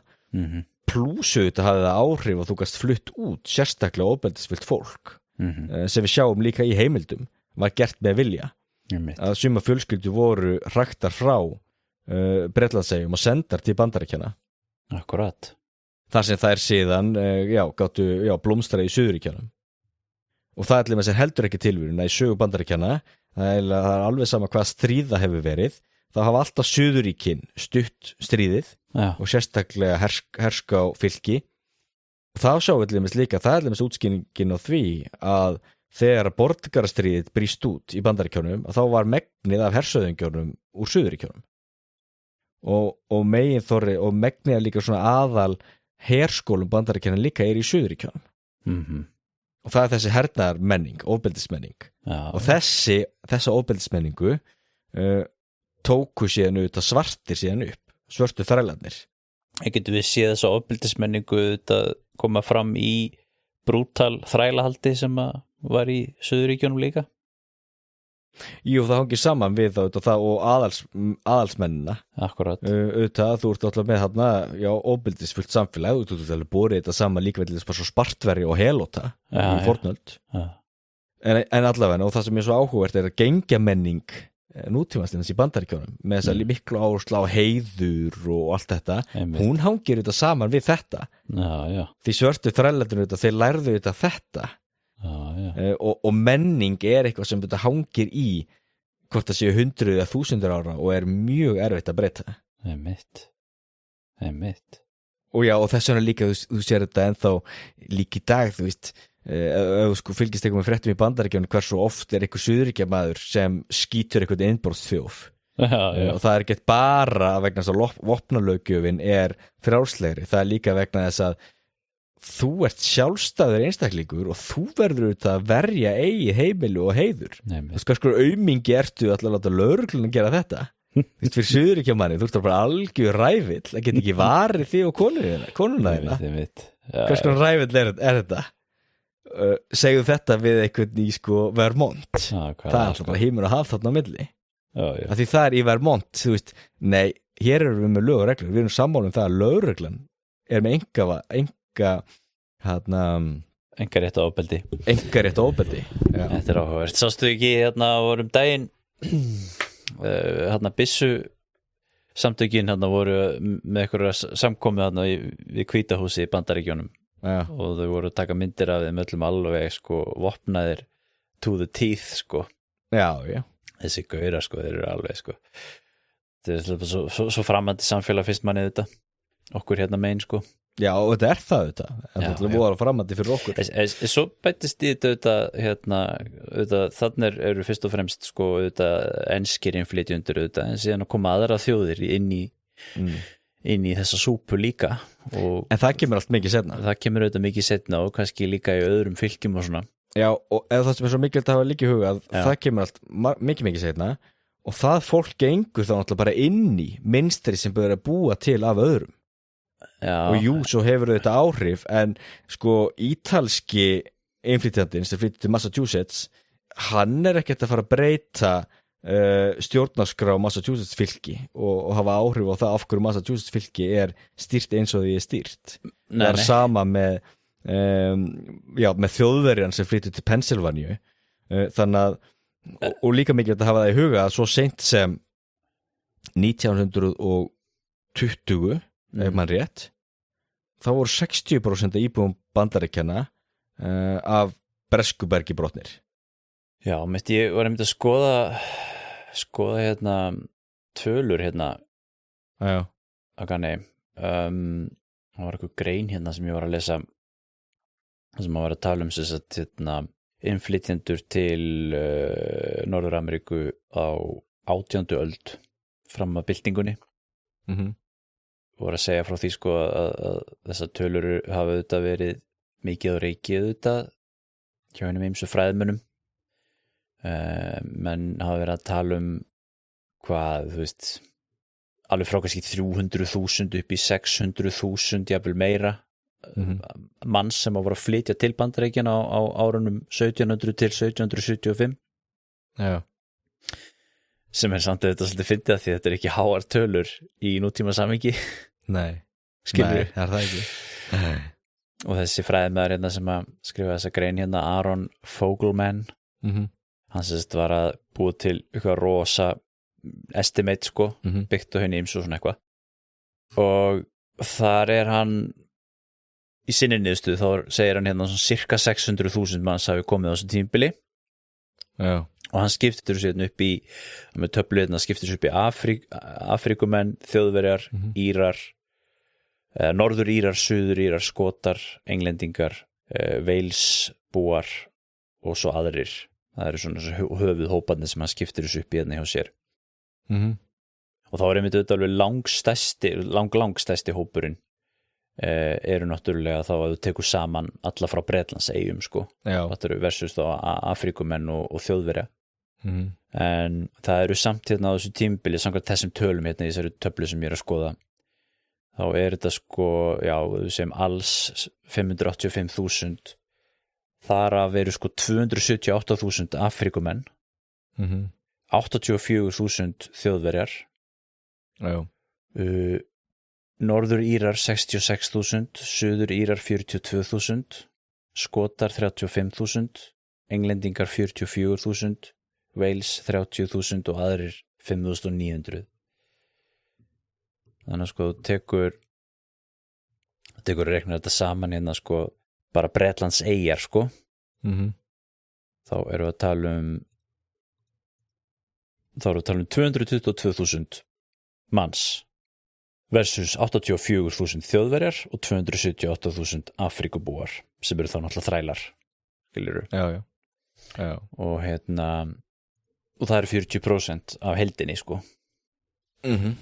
S2: plúsu þetta hafði það áhrif að þú gast flutt út sérstaklega ofbeldisfullt fólk sem við sjáum líka í heimildum var gert með vilja að suma fjölskyldur voru hraktar frá Bretlandseyjum og sendar til Bandaríkjanna
S1: Akkurat
S2: þar sem þær síðan gátu blómstra í Suðuríkjanum og það allir með sér heldur ekki tilvíðuna í sögu Bandaríkjanna það er alveg sama hvað stríða hefur verið þá hafa alltaf Suðuríkin stutt stríðið og sérstaklega herska á fylki og þá sjáum við allir líka það er allir með útskýringin á því að þegar borgarastríðið brýst út í Bandaríkjunum þá var megnið af hersöðingjörnum úr Suðuríkjunum og meginþorri og megnið af líka svona aðal herskólum Bandaríkjunum líka í Suðuríkjunum og það er þessi hernaðarmenning, ofbeldismenning og þessa ofbeldismenningu tóku síðan auðvitað svartir síðan upp svörtu þrælarnir
S1: Getum við séð þessa ofbeldismenningu koma fram í brútal þrælahaldi sem var í Suðuríkjunum líka?
S2: Jú, það hangir saman við það og aðalsmennina
S1: Akkurat
S2: auðvitað, þú ert alltaf með þarna ofbeldisfullt samfélag, þú ert alveg borið þetta saman líka við svo Spartverri og Helóta í fornöld en allavega, og það sem er svo áhugavert er að gengjamenning nútímastins í Bandaríkjunum með þess að miklu áherslu á heiður og allt þetta, hún hangir þetta saman við þetta því svörtu þrælarnir þeir lærðu þetta og menning eitthvað sem þetta hangir í hvort það séu 100 eða 1000 ára og mjög erfitt að breyta
S1: Einmitt
S2: og já, og þess vegna líka þú sér þetta ennþá líka í dag þú veist, ef þú sko fylgist eitthvað með fréttum í Bandaríkjunum hversu oft einhver suðurríkjamaður sem skýtur eitthvað innborðsþjóf og það ekkert bara vegna þess að vopnalöggjöfin frjálslegri, það líka vegna þess að þú ert sjálfstæður einstaklingur og þú verður auðvitað að verja eigið heimilu og heiður þú sko aumingi ertu að láta lögregluna gera þetta þú veist fyrir suðurríkjamanni, þú ert bara algjör rævill, það get ekki varið því og konuna þína hvers konar rævill þetta segju þetta við einhvern í sko Vermont það svo bara heimur að hafa þarna á milli af því það í Vermont þú veist, nei, hér erum við með lög og reglur við erum sammála það að lögreglan með
S1: enga rétt
S2: ofbeldi
S1: Þetta áhugavert, sástu ekki vorum daginn byssu samtökin voru með einhverja samkomið við Hvítahúsi í Bandaríkjunum og þau voru að taka myndir af þeim öllum alveg sko vopnaðir to the teeth sko
S2: já
S1: þessi gaurar sko, þeir eru alveg sko þetta svo framandi samfélag fyrst manni þetta okkur megin sko
S2: já og þetta það þetta voru framandi fyrir okkur
S1: svo bættist í þetta þannig eru fyrst og fremst sko enskir innflytjendur en síðan að koma aðra þjóðir inn í þessa súpu líka
S2: en það kemur allt mikið setna
S1: og kannski líka í öðrum fylkjum og svona
S2: já, og eða það sem svo mikilvægt að hafa líka í huga að það kemur allt mikið setna og það fólk gengur þá náttúrulega bara inn í mynstri sem byrjar að búa til af öðrum og jú, svo hefur þetta áhrif en sko ítalski innflytjandinn sem flyttir til Massachusetts hann ekkert að fara að breyta stjórnarskrá Massachusetts fylki og hafa áhrif á það af hverju Massachusetts fylki stýrt eins og því stýrt það sama með með þjóðverjan sem flyttur til Pennsylvania þannig að og líka mikið að hafa það í huga að svo seint sem 1920 ef mann rétt þá voru 60% íbúum Bandaríkjanna af Breskubergi brotnir
S1: já, ég var að skoða tölur
S2: já
S1: það var eitthvað grein sem ég var að lesa sem að vera að tala sem innflytjendur til Norður-Ameríku á 18. öld fram að byltingunni voru að segja frá því sko að þessar tölur hafa auðvitað verið mikið á reiki auðvitað hjá einum ýmsu fræðmönnum menn hafa verið að tala hvað, þú veist alveg frá kannski 300.000 upp í 600.000 jafnvel meira manns sem voru að flytja til Bandaríkjanna á árunum 1700 til 1775
S2: já
S1: sem samt að þetta svolítið fyndið að því þetta ekki háar tölur í nútíma samhengi
S2: nei,
S1: skilur
S2: það ekki
S1: og þessi fræðimaður sem að skrifa þessa grein Aaron Fogelman hann sérst var að búa til eitthvað rosa estimate sko byggt á henni ýmsu svona eitthvað og þar hann í sinni niðurstöðu þá segir hann svona cirka 600.000 manns hafi komið á þessu tímabili
S2: já
S1: og hann skiptir sér upp í með töflu skiptir sér upp í Afríkumenn, Þjóðverjar, Írar Norður Írar, Suður Írar, Skotar, Englendingar Walesbúar og svo aðrir það eru svona höfuð hóparnir sem hann skiptir sér upp í hjá sér og þá einmitt auðvitað alveg langstærsti hópurinn eru náttúrulega þá að þú tekur saman alla frá Bretlandseyjum sko versus þá Afríkumenn og Þjóðverja en það eru samt á þessu tímabili samkvæmt þessum tölum í þessari töflu sem ég að skoða þá þetta sko sem alls 585.000 þar af eru sko 278.000 Afríkumenn 84.000 Þjóðverjar Norður Írar 66.000, Suður Írar 42.000, Skotar 35.000, Englendingar 44.000, Wales 30.000 og aðrir 5.900. Þannig að sko tekur að rekna þetta saman sko bara Bretlandseyjar sko þá erum við að tala um 222.000 manns versus 84.000 þjóðverjar og 278.000 Afríkubúar sem eru þá náttúrulega þrælar, skilurðu.
S2: Já.
S1: Og og það eru 40% af heildinni, sko.
S2: En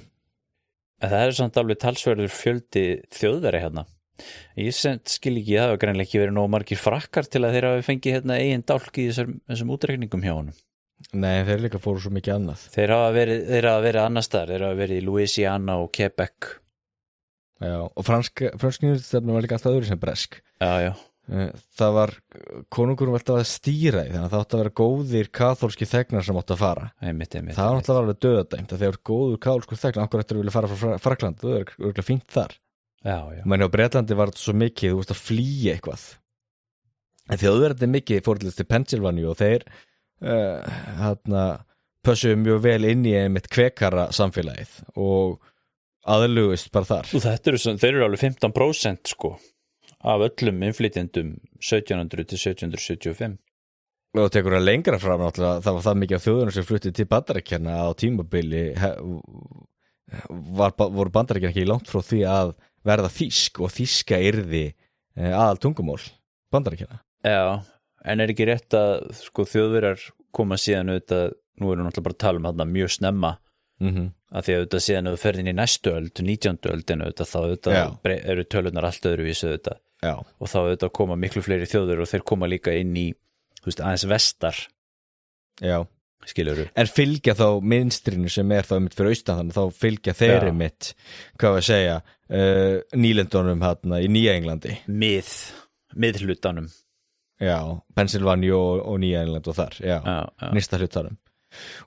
S1: það er samt alveg talsverður fjöldi þjóðverja hérna. Ég skil ekki, það hefur greinlega ekki verið nógu margir frakkar til að þeir hafi fengið eigin dálk í þessum útreikningum hjá honum.
S2: Nei, þeir líka fóru svo mikið annað.
S1: Þeir hafa verið annars staðar, þeir hafa verið í Louisiana og Quebec.
S2: Já, og fransknýrstefnum var líka alltaf öðru sem bresk.
S1: Já.
S2: Það var, konungurum alltaf að stýra í, þannig að það átti að vera góðir kaþólski þegnar sem átti að fara.
S1: Einmitt.
S2: Það var alltaf alveg döðadæmt að þegar góður kaþólskur þegnar, okkur ættir að vilja fara frá Frakkland, það er örgulega fínt þar.
S1: Já.
S2: Men á Bretlandi var þetta svo mikið, þú veist að flýja eitthvað. En þjóðverðandi mikið fórhaldist til Pennsylvania og þeir pössuðu mjög vel inn í einmitt kvekara samfélagið og aðlugust bara þar.
S1: Og þeir eru alveg 15% sko af öllum innflytjendum 1700 til 1775.
S2: Og tekur það lengra fram náttúrulega, það var það mikið af þjóðunum sem fluttið til Bandaríkjanna á tímabili voru Bandaríkjanna ekki langt frá því að verða þýsk og þýska yrði aðal tungumál Bandaríkjanna.
S1: Já, en er ekki rétt að sko þjóðverjar koma síðan auðvitað, nú erum við náttúrulega bara að tala um þarna mjög snemma að því að auðvitað síðan ef þú ferð inn í næstu öld, 19. öldin auðvitað, þá auðvitað eru tölunar allt öðruvísi auðvitað.
S2: Já.
S1: Og þá auðvitað koma miklu fleiri þjóðir og þeir koma líka inn í, þú veist, aðeins vestar.
S2: Já.
S1: Skilurðu.
S2: En fylgja þá mynstrinu sem er þá mitt fyrir austan, þannig þá fylgja þeirri mitt, hvað við segja, nýlendunum hérna í Nýja Englandi.
S1: Miðhlutanum.
S2: Já, Pennsylvania og Nýja England og þar, já. Nýsta hlutanum.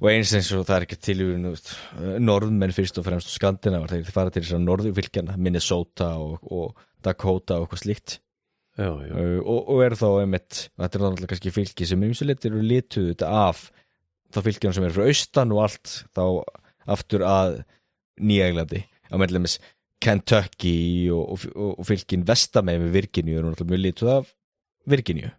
S2: Og eins og það er ekki tilvíðun, norðmenn fyrst og fremst og Skandinavar, þeir fara til þess að norðurfylgjana, Minnesota og Dakota og eitthvað slíkt.
S1: Já.
S2: Og eru þá einmitt, þetta er náttúrulega kannski fylgi sem ýmsuleitir eru lituð þetta af þá fylgjum sem eru frá austan og allt þá aftur að Nýja Englandi, á meðlega Kentucky og fylgin vestamegin við Virginíu eru náttúrulega mjög lituð af Virginíu.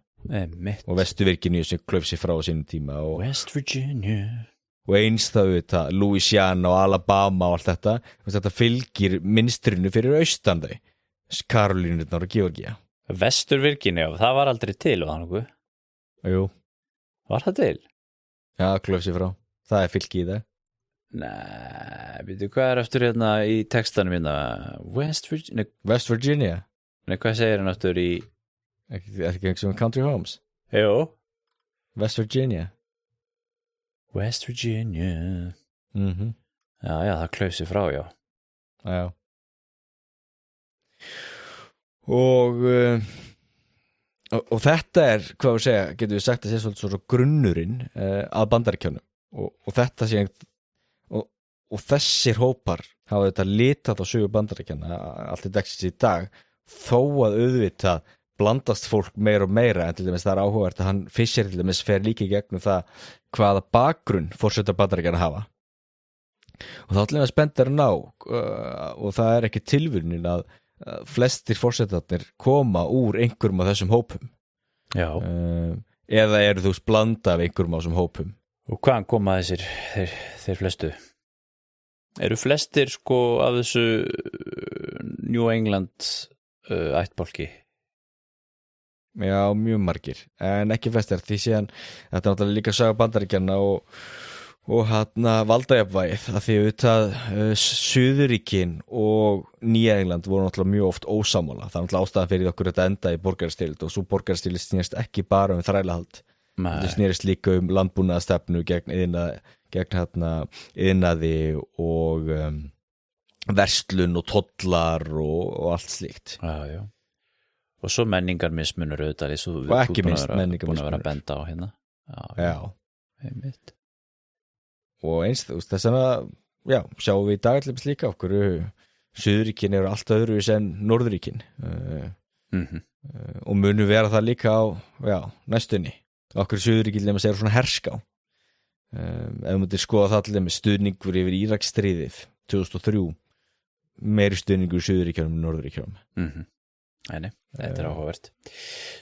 S2: Og vestu Virginíu sem klauf sér frá á sínum tíma og
S1: West Virginia
S2: og eins þá þetta Louisiana og Alabama og allt þetta fylgir mynstrinu fyrir austan þau Karolínurnar og Georgia.
S1: Vestur Virginia, það var aldrei til var það nokkuð?
S2: Jú.
S1: Var það til?
S2: Já, klauf sér frá. Það er fylgi í það.
S1: Nei, veitu hvað er aftur hérna í textanum hérna? West
S2: Virginia?
S1: Nei, hvað segir hann aftur í
S2: ekki eins og Country Homes?
S1: Jú.
S2: West Virginia.
S1: Já, það klauf sér frá, já.
S2: Já. Og þetta er, hvað við segja, getum við sagt að sé svolítið svo grunnurinn að Bandaríkjunum og þetta sé og þessir hópar hafa þetta litað á sögu Bandaríkjanna allt í dagsins í dag þó að auðvitað blandast fólk meira og meira en til dæmis það er áhugavert að hann Fischer til dæmis fer líka í gegnum það hvaða bakgrunn forseta Bandaríkjanna hafa og þá ætlum við að spennta ná og það er ekki tilvíðunin að flestir forsetarnir koma úr einhverjum af þessum hópum. Já. Eða eru þú blanda af einhverjum af þessum hópum.
S1: Og hvaðan koma þeir flestu? Eru flestir sko af þessu New England ættbálki?
S2: Já, mjög margir. En ekki flestir því síðan þetta er náttúrulega líka saga Bandaríkjanna og valdajafnvægið að því auðvitað Suðurríkin og Nýja England voru náttúrulega mjög oft ósammála. Það er náttúrulega ástæðan fyrir okkur þetta enda í borgarastyrjöld og svo borgarastyrjöld snýrst ekki bara þrælahald. Það snýrst líka landbúnaðarstefnu gegn iðnaði og verslun og tollar og allt slíkt.
S1: Já. Og svo menningarmismunur auðvitað
S2: og ekki minnst menningarmismunur.
S1: Búin að vera að benda á hérna.
S2: Já.
S1: Einmitt.
S2: Og eins þess að sjáum við í dagallins líka okkur Suðuríkin eru allt öðruvis en Norðuríkin og munu vera það líka á næstunni okkur Suðuríkin er svona herská ef við mútið skoða það allir með stuðningur yfir Íraksstríðið 2003 meiri stuðningur í Suðuríkjunum en Norðuríkjunum
S1: Nei, þetta er áhugavert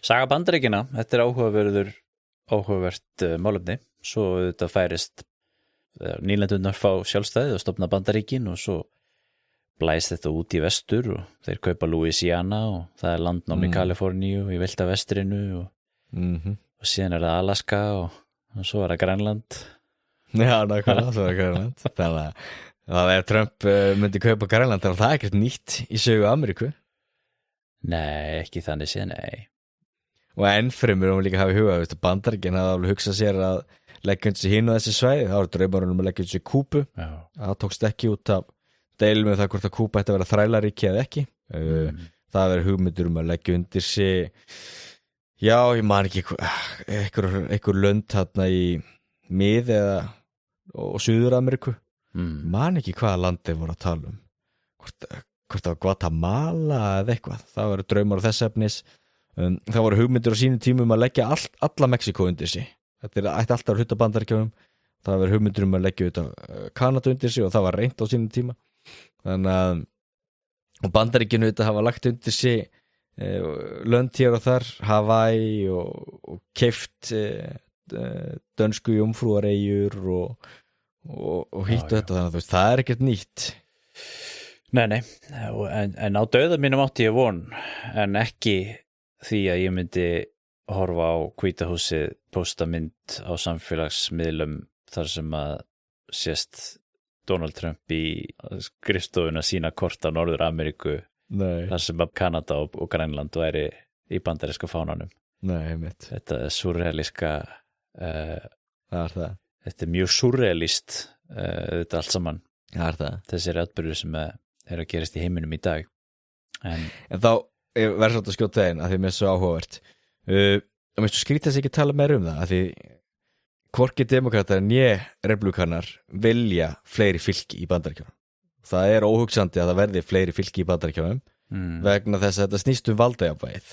S1: Saga Bandaríkjanna, þetta er áhugaverður áhugavert málefni. Svo þetta færist nýlendurnar fá sjálfstæði og stofna Bandaríkin og svo blæst þetta út í vestur og þeir kaupa Louisiana og það landnám í Kaliforníu í vilda vestrinu og síðan það Alaska og svo það Grænland.
S2: Já, nákvæmlega, svo Grænland. Þannig að ef Trump myndi kaupa Grænland þá það ekkert nýtt í sögu Ameríku.
S1: Nei, ekki þannig séð, nei.
S2: Og ennfremur líka hafa í huga, Bandaríkin hafði alveg hugsað sér að leggja undir sig hinn á þessi svæði, það var draumarinn að leggja undir sig Kúbu. Það tókst ekki út af deilum með það hvort að Kúba ætti að vera þrælaríki eða ekki. Það verið hugmyndur að leggja undir sig, já, ég man ekki einhver lönd þarna í Mið- og Suður-Ameríku. Man ekki hvaða landi voru að tala hvort það var Guatemala eða eitthvað. Það verið draumar á þess efnis. Það voru hugmyndur á sínum tímum að leggja alla Mexíkó undir sig. Þetta ætti alltaf að hluta Bandaríkjunum. Það verið hugmyndur að leggja Kanada undir sig og það var reynt á sínum tíma. Þannig að og Bandaríkjunu þetta hafa lagt undir sig lönd hér og þar, Hawaii og keypt dönsku jómfrúareyjur og hitt og þetta, þannig að það ekkert nýtt.
S1: Nei, en á dauða mínum átti ég von, en ekki því að ég myndi horfa á Hvíta húsið posta mynd á samfélagsmiðlum þar sem að sést Donald Trump í skrifstofuna sína kort á Norður-Ameríku þar sem að Kanada og Grænland væri í bandaríska fánanum.
S2: Nei, mitt.
S1: Þetta surrealíska
S2: það.
S1: Þetta mjög surrealist þetta allt saman.
S2: Það.
S1: Þessir atburður sem að gerast í heiminum í dag. En
S2: þá verður svolítið að skjóta einn að því mér er svo áhugavert. Og mér skrítið þess ekki tala meira það að því hvorki demokratar né republikanar vilja fleiri fylki í Bandaríkjunum. Það er óhugsandi að það verði fleiri fylki í Bandaríkjunum vegna þess að þetta snýst valdajafnvægið.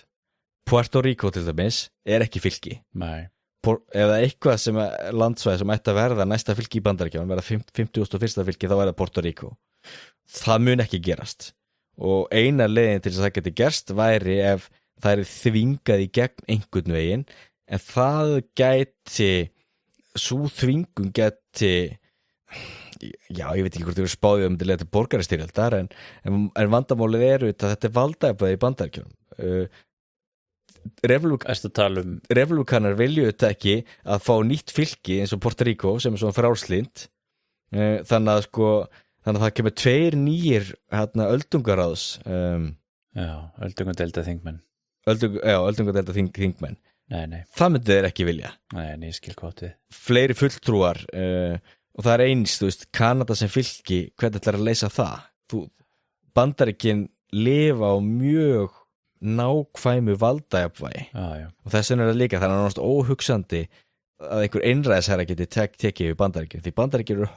S2: Puerto Rico til dæmis ekki fylki.
S1: Nei.
S2: Eða eitthvað sem landsvæði sem ætti að verða næsta fylki í Bandaríkjunum, verða 51. fylki, þá verða Puerto Rico. Það mun ekki gerast. Og eina leiðin til þess að það geti gerst væri ef það þvingað í gegn einhvern veginn, en það gæti sú þvingun geti já, ég veit ekki hvort þau eru spáðið til þetta borgarastyrjaldar en vandamálið að þetta valdajafnvægi í Bandaríkjunum. Republikanar vilju þetta ekki að fá nýtt fylki eins og Puerto Rico sem svona frálslynd, þannig að það kemur 2 nýjir öldungaráðs
S1: öldungadelda þingmenn
S2: öldungadelda þingmenn.
S1: Nei.
S2: Það myndi þeir ekki vilja.
S1: Nei, ég skil hvað við.
S2: Fleiri fulltrúar og það eins, Kanada sem fylki, hvernig ætlar að leysa það? Bandaríkin lifa á mjög nákvæmu valdajafnvægi og þess vegna það líka, þannig að það er óhugsandi að einhver einræðisherra geti tekið við Bandaríkin, því Bandaríkin eru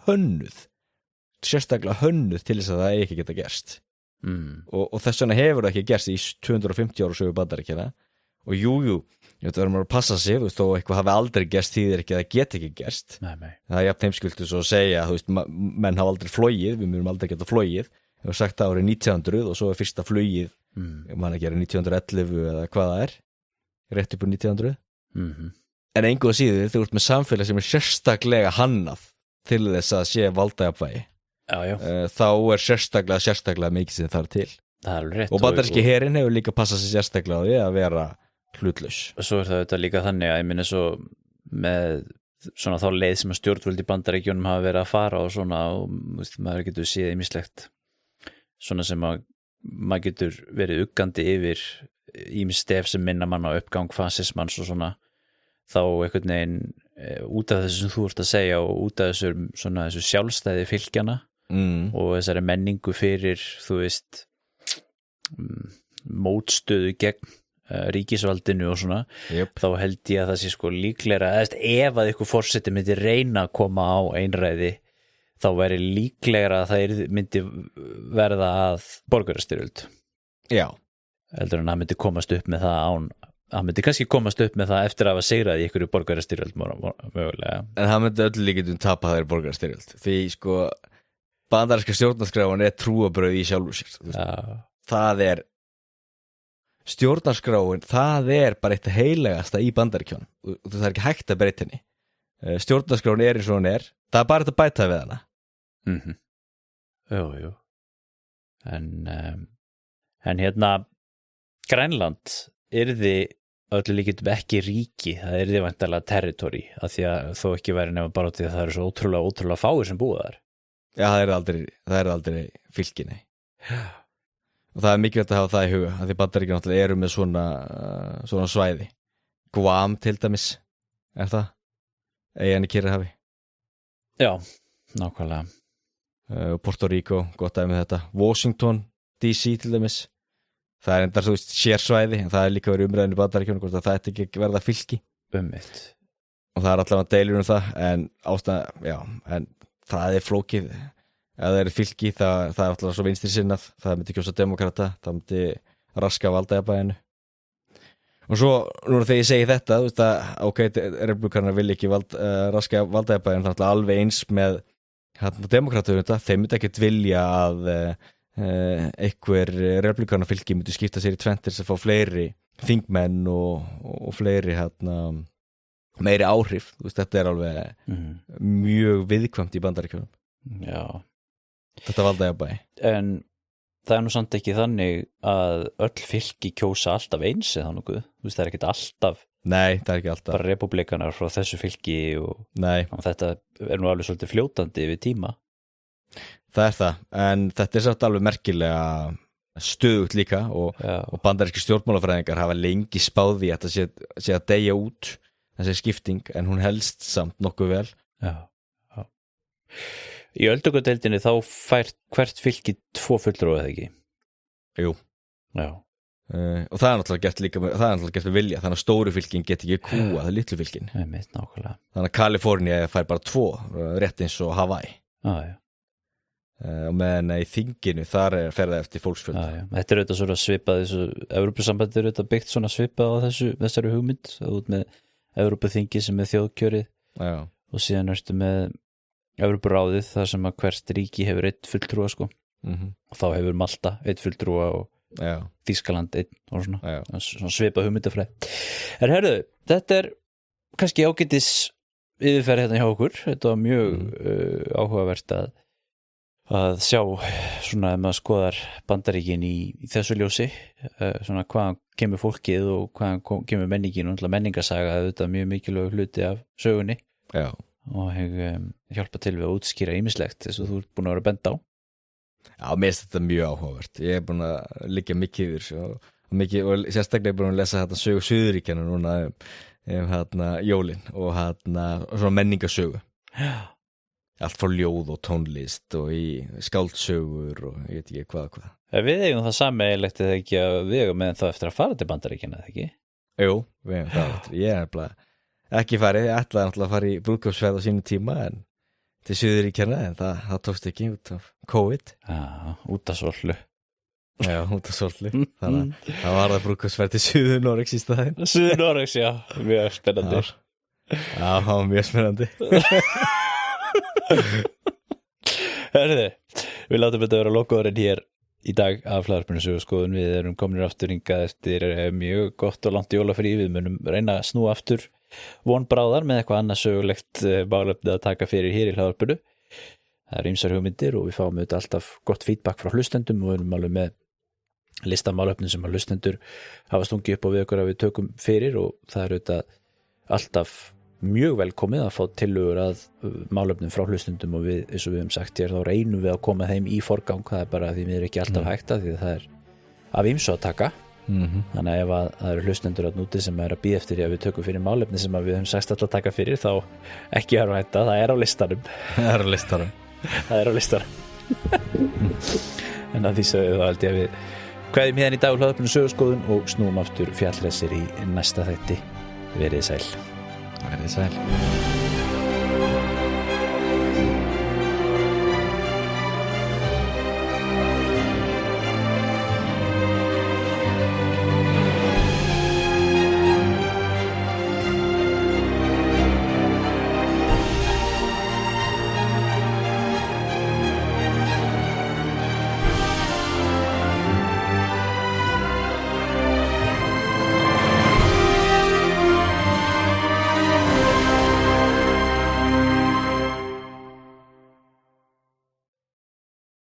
S2: sérstaklega hönnuð til þess að það ekki geta gerst og þess vegna hefur það ekki gerst í 250 ára sögu Bandaríkina og jú, það verður maður að passa sig, þó eitthvað hafi aldrei gerst þýðir ekki að það geti ekki gerst.
S1: Nei.
S2: Það jafn heimskuldu svo að segja, menn hafa aldrei flogið, við munum aldrei geta flogið, við hefum sagt árið 1900 og svo fyrsta flugið man að gera 1911 eða hvað það rétt upp úr 1900 en engu að síður þú ert með samfélag sem sérstaklega hannað til þess að sé valdajafnvægi þá sérstaklega mikið sem það til
S1: rétt,
S2: og bandaríski herinn hefur líka passað sér sérstaklega á því að vera hlutlaus.
S1: Og svo það þetta líka þannig að ég minni svo með svona þá leið sem að stjórnvöld í Bandaríkjunum hafa verið að fara og svona og maður getur séð ýmislegt svona sem að maður getur verið uggandi yfir ýmis stef sem minna mann á uppgang fasismans og svona þá einhvern veginn út af þessu sem þú ert að segja og út af þessu sjálfstæði fylkjana og þessari menningu fyrir þú veist mótstöðu gegn ríkisvaldinu og svona þá held ég að það sé líklega ef að ykkur forseti myndi reyna að koma á einræði þá væri líklega að það myndi verða að borgarastyrjöld.
S2: Já.
S1: Heldur en hann myndi komast upp með það hann myndi kannski komast upp með það eftir að hafa sigrað í ykkur borgarastyrjöld mögulega.
S2: En hann myndi öllu líkindum tapa þeirri borgarastyrjöld því bandaríska stjórnarskráin trúarbrögð í sjálfu sér.
S1: Já.
S2: Það stjórnarskráin, það bara eitt heilegasta í Bandaríkjunum og það ekki hægt að breyta henni. Stjórnarskráin eins og hún það bara þetta bæta við hana.
S1: Jú. En hérna Grænland yrði öllu líkindum ekki ríki, það yrði væntanlega territory, af því að þó ekki væri nema bara því að það eru svo ótrúlega fáir sem búa þar.
S2: Já, það er aldrei fylkinni. Og það mikilvægt að hafa það í huga, að því Bandaríkjunum náttúrulega eru með svona svæði. Guam til dæmis, það? Eyjan í Kyrrahafi. Já,
S1: nákvæmlega.
S2: Puerto Rico, gott dæmi þetta. Washington, DC til dæmis. Það endar, þú veist, sérsvæði, en það líka verið umræðinu í Bandaríkjunum, hvort að það ekki verða fylki. Og það allavega deilur það, en en það flókið. Ef það fylki, það alltaf svo vinstri sinnað, það myndi kjósa demokrata, það myndi raska valdajafnvæginu. Og svo, núna þegar ég segi þetta, þú veist að, republikanar vilja ekki raska valdajafnvæginu, það alveg eins með demokrata, þeim myndi ekkert vilja að einhver republikanar fylki myndi skipta sér í tventir sem fá fleiri þingmenn og fleiri meiri áhrif. Þú veist, þetta alveg mjög viðkvæmt í Bandaríkjunum.
S1: Já.
S2: Þetta valdajafnvægi.
S1: En það nú samt ekki þannig að öll fylki kjósa alltaf eins eða nokkuð. Þú veist, það ekkert alltaf.
S2: Nei, það ekki alltaf.
S1: Bara republikanar frá þessu fylki og þetta nú alveg svolítið fljótandi við tíma.
S2: Það það, en þetta samt alveg merkilega stöðugt líka og bandarískir stjórnmálafræðingar hafa lengi spáði að þetta sé að deyja út þessi skipting, en hún helst samt nokkuð vel.
S1: Já. Í öldungadeildinni þá fær hvert fylki 2 fulltrúa eða ekki?
S2: Jú.
S1: Já.
S2: Og það náttúrulega gert líka gert með vilja, þannig að stóru fylkin get ekki kúa það litlu fylkin.
S1: Nákvæmlega.
S2: Þannig að Kalifornía fær bara 2, rétt eins og Hawaii.
S1: Já.
S2: Og meðan í þinginu þar fer það eftir fólksfjölda.
S1: Já. Þetta auðvitað svona svipað, þessu Evrópusambandið auðvitað byggt svona svipað á þessari hugmynd, út með Evrópuþingi sem þjóðkjörið.
S2: Já.
S1: Og síðan ertu með Evrópuráðið þar sem að hvert ríki hefur 1 fulltrúa sko. Og þá hefur Malta 1 fulltrúa og Þýskaland 1 og svona svipað hugmyndafræði. En herðu, þetta kannski ágætis yfirferð hérna hjá okkur. Þetta var mjög áhugavert að sjá svona ef maður skoðar Bandaríkin í þessu ljósi, svona hvaðan kemur fólkið og hvaðan kemur menningin, og menningarsaga þetta mjög mikilvæg hluti af sögunni.
S2: Já.
S1: Og hjálpa til við að útskýra ýmislegt þess að þú ert búin að vera bent á.
S2: Já, mér finnst þetta mjög áhugavert. Ég búin að liggja mikið yfir og sérstaklega búin að lesa sögu Suðuríkjanna núna jólin og svona menningarsögu.
S1: Já.
S2: Allt frá ljóð og tónlist og í skáldsögur og ég veit ekki hvað.
S1: Við eigum það sameiginlegt eða ekki að við eigum meðan þá eftir að fara til Bandaríkjanna, eða ekki?
S2: Jú, við eigum það eftir. Ég bara ekki farið, ég ætlaði náttúrulega að fara í brúðkaupsferð á sínum tíma en til Suðuríkjanna, en það tókst ekki út af COVID.
S1: Já, út af Sollu.
S2: Já, út af Sollu. Þannig að það var það brúðkaupsferð til Suður-Noregs í staðinn.
S1: Suður-Noregs, já, mjög spennandi.
S2: Já, það var mjög spennandi.
S1: Hörðu, við látum þetta vera lokaðurinn hér í dag af Hlaðvarpinu Söguskoðun. Við erum komin aftur hingað eftir mjög gott og langt jólafrí. Við munum reyna að snúa aftur vonbráðar með eitthvað annað sögulegt málefni að taka fyrir hér í Hlaðvarpinu. Það ýmsar hugmyndir og við fáum auðvitað alltaf gott feedback frá hlustendum og við erum alveg með listamálefni sem að hlustendur hafa stungið upp á við okkur að við tökum fyrir, og það er auðvitað alltaf mjög velkomið að fá tillögur að málefnum frá hlustendum, og við, eins og við höfum sagt hér, þá reynum við að koma þeim í forgang. Það er bara því við erum ekki alltaf hægt að því það er af ýmsu að taka. Þannig að ef það eru hlustendur að núti sem er að bíða eftir því að við tökum fyrir málefni sem við höfum sagt alltaf að taka fyrir, þá ekki að hætta, það er á listanum. Það er á listanum. En að því sögðu þá held ég að við kveðjum hérna í dag Hlaðvarpinu Söguskoðun og snúum aftur fjallræsir í næsta þætti. Verið sæl.
S2: Verið sæl.